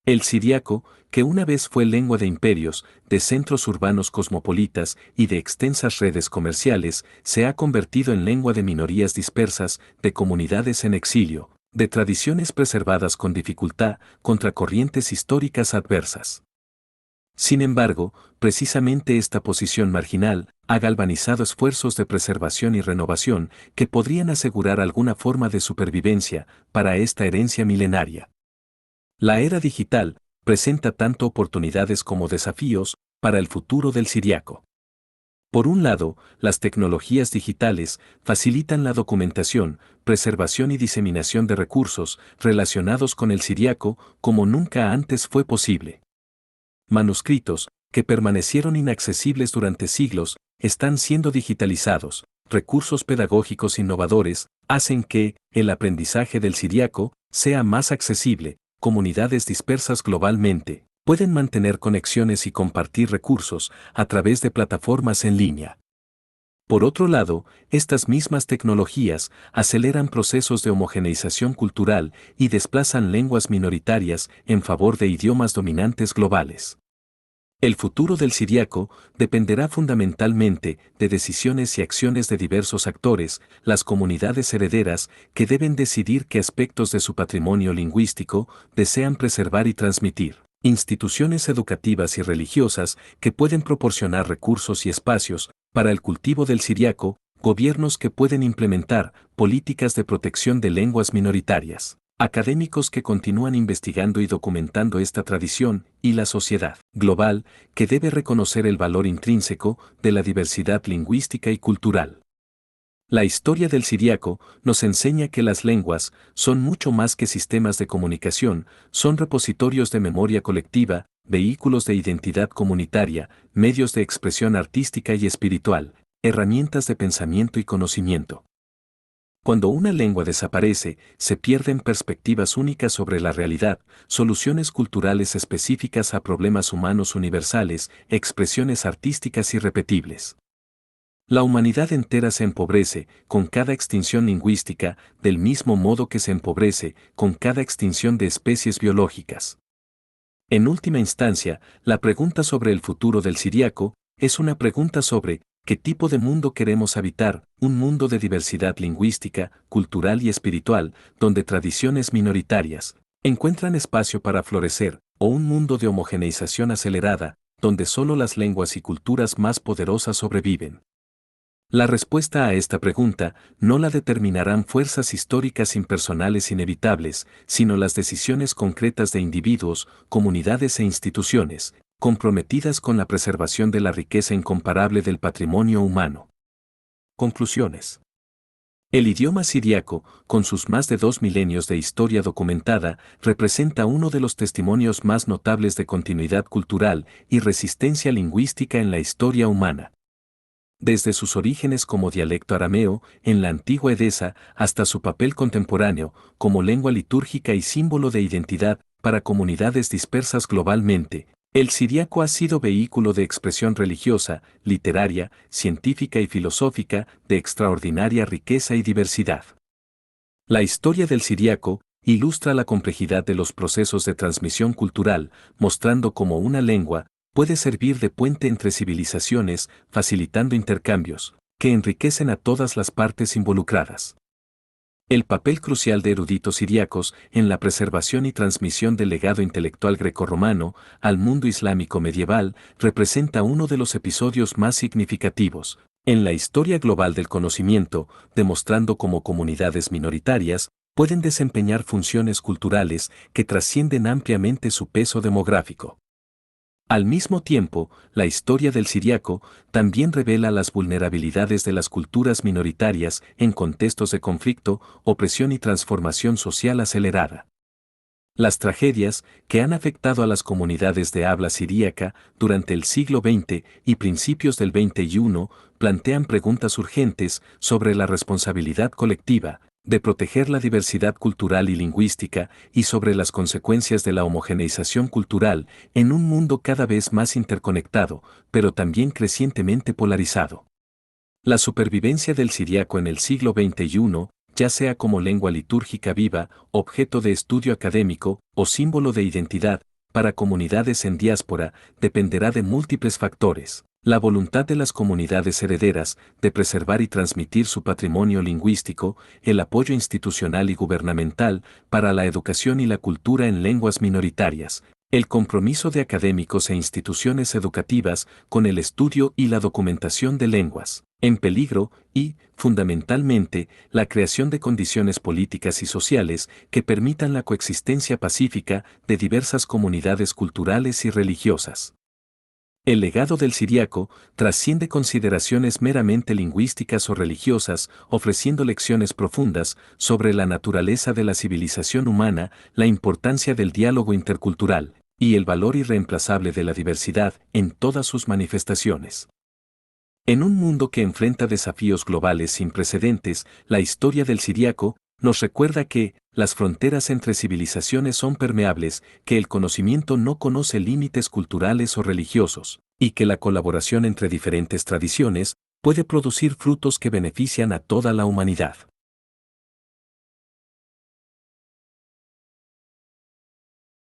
El siríaco, que una vez fue lengua de imperios, de centros urbanos cosmopolitas y de extensas redes comerciales, se ha convertido en lengua de minorías dispersas, de comunidades en exilio, de tradiciones preservadas con dificultad contra corrientes históricas adversas. Sin embargo, precisamente esta posición marginal ha galvanizado esfuerzos de preservación y renovación que podrían asegurar alguna forma de supervivencia para esta herencia milenaria. La era digital presenta tanto oportunidades como desafíos para el futuro del siríaco. Por un lado, las tecnologías digitales facilitan la documentación, preservación y diseminación de recursos relacionados con el siríaco como nunca antes fue posible. Manuscritos, que permanecieron inaccesibles durante siglos, están siendo digitalizados. Recursos pedagógicos innovadores hacen que el aprendizaje del siríaco sea más accesible. Comunidades dispersas globalmente pueden mantener conexiones y compartir recursos a través de plataformas en línea. Por otro lado, estas mismas tecnologías aceleran procesos de homogeneización cultural y desplazan lenguas minoritarias en favor de idiomas dominantes globales. El futuro del siríaco dependerá fundamentalmente de decisiones y acciones de diversos actores, las comunidades herederas, que deben decidir qué aspectos de su patrimonio lingüístico desean preservar y transmitir. Instituciones educativas y religiosas que pueden proporcionar recursos y espacios para el cultivo del siríaco, gobiernos que pueden implementar políticas de protección de lenguas minoritarias, académicos que continúan investigando y documentando esta tradición, y la sociedad global que debe reconocer el valor intrínseco de la diversidad lingüística y cultural. La historia del siríaco nos enseña que las lenguas son mucho más que sistemas de comunicación, son repositorios de memoria colectiva, vehículos de identidad comunitaria, medios de expresión artística y espiritual, herramientas de pensamiento y conocimiento. Cuando una lengua desaparece, se pierden perspectivas únicas sobre la realidad, soluciones culturales específicas a problemas humanos universales, expresiones artísticas irrepetibles. La humanidad entera se empobrece con cada extinción lingüística, del mismo modo que se empobrece con cada extinción de especies biológicas. En última instancia, la pregunta sobre el futuro del siríaco es una pregunta sobre ¿qué tipo de mundo queremos habitar? Un mundo de diversidad lingüística, cultural y espiritual, donde tradiciones minoritarias encuentran espacio para florecer, o un mundo de homogeneización acelerada, donde solo las lenguas y culturas más poderosas sobreviven. La respuesta a esta pregunta no la determinarán fuerzas históricas impersonales inevitables, sino las decisiones concretas de individuos, comunidades e instituciones, comprometidas con la preservación de la riqueza incomparable del patrimonio humano. Conclusiones. El idioma siriaco, con sus más de 2 milenios de historia documentada, representa uno de los testimonios más notables de continuidad cultural y resistencia lingüística en la historia humana. Desde sus orígenes como dialecto arameo, en la antigua Edesa, hasta su papel contemporáneo, como lengua litúrgica y símbolo de identidad para comunidades dispersas globalmente, el siriaco ha sido vehículo de expresión religiosa, literaria, científica y filosófica, de extraordinaria riqueza y diversidad. La historia del siriaco ilustra la complejidad de los procesos de transmisión cultural, mostrando cómo una lengua puede servir de puente entre civilizaciones, facilitando intercambios que enriquecen a todas las partes involucradas. El papel crucial de eruditos siriacos en la preservación y transmisión del legado intelectual grecorromano al mundo islámico medieval representa uno de los episodios más significativos en la historia global del conocimiento, demostrando cómo comunidades minoritarias pueden desempeñar funciones culturales que trascienden ampliamente su peso demográfico. Al mismo tiempo, la historia del siriaco también revela las vulnerabilidades de las culturas minoritarias en contextos de conflicto, opresión y transformación social acelerada. Las tragedias que han afectado a las comunidades de habla siríaca durante el siglo XX y principios del XXI plantean preguntas urgentes sobre la responsabilidad colectiva de proteger la diversidad cultural y lingüística y sobre las consecuencias de la homogeneización cultural en un mundo cada vez más interconectado, pero también crecientemente polarizado. La supervivencia del siriaco en el siglo XXI, ya sea como lengua litúrgica viva, objeto de estudio académico o símbolo de identidad, para comunidades en diáspora, dependerá de múltiples factores. La voluntad de las comunidades herederas de preservar y transmitir su patrimonio lingüístico, el apoyo institucional y gubernamental para la educación y la cultura en lenguas minoritarias, el compromiso de académicos e instituciones educativas con el estudio y la documentación de lenguas en peligro y, fundamentalmente, la creación de condiciones políticas y sociales que permitan la coexistencia pacífica de diversas comunidades culturales y religiosas. El legado del siriaco trasciende consideraciones meramente lingüísticas o religiosas, ofreciendo lecciones profundas sobre la naturaleza de la civilización humana, la importancia del diálogo intercultural y el valor irreemplazable de la diversidad en todas sus manifestaciones. En un mundo que enfrenta desafíos globales sin precedentes, la historia del siriaco nos recuerda que las fronteras entre civilizaciones son permeables, que el conocimiento no conoce límites culturales o religiosos, y que la colaboración entre diferentes tradiciones puede producir frutos que benefician a toda la humanidad.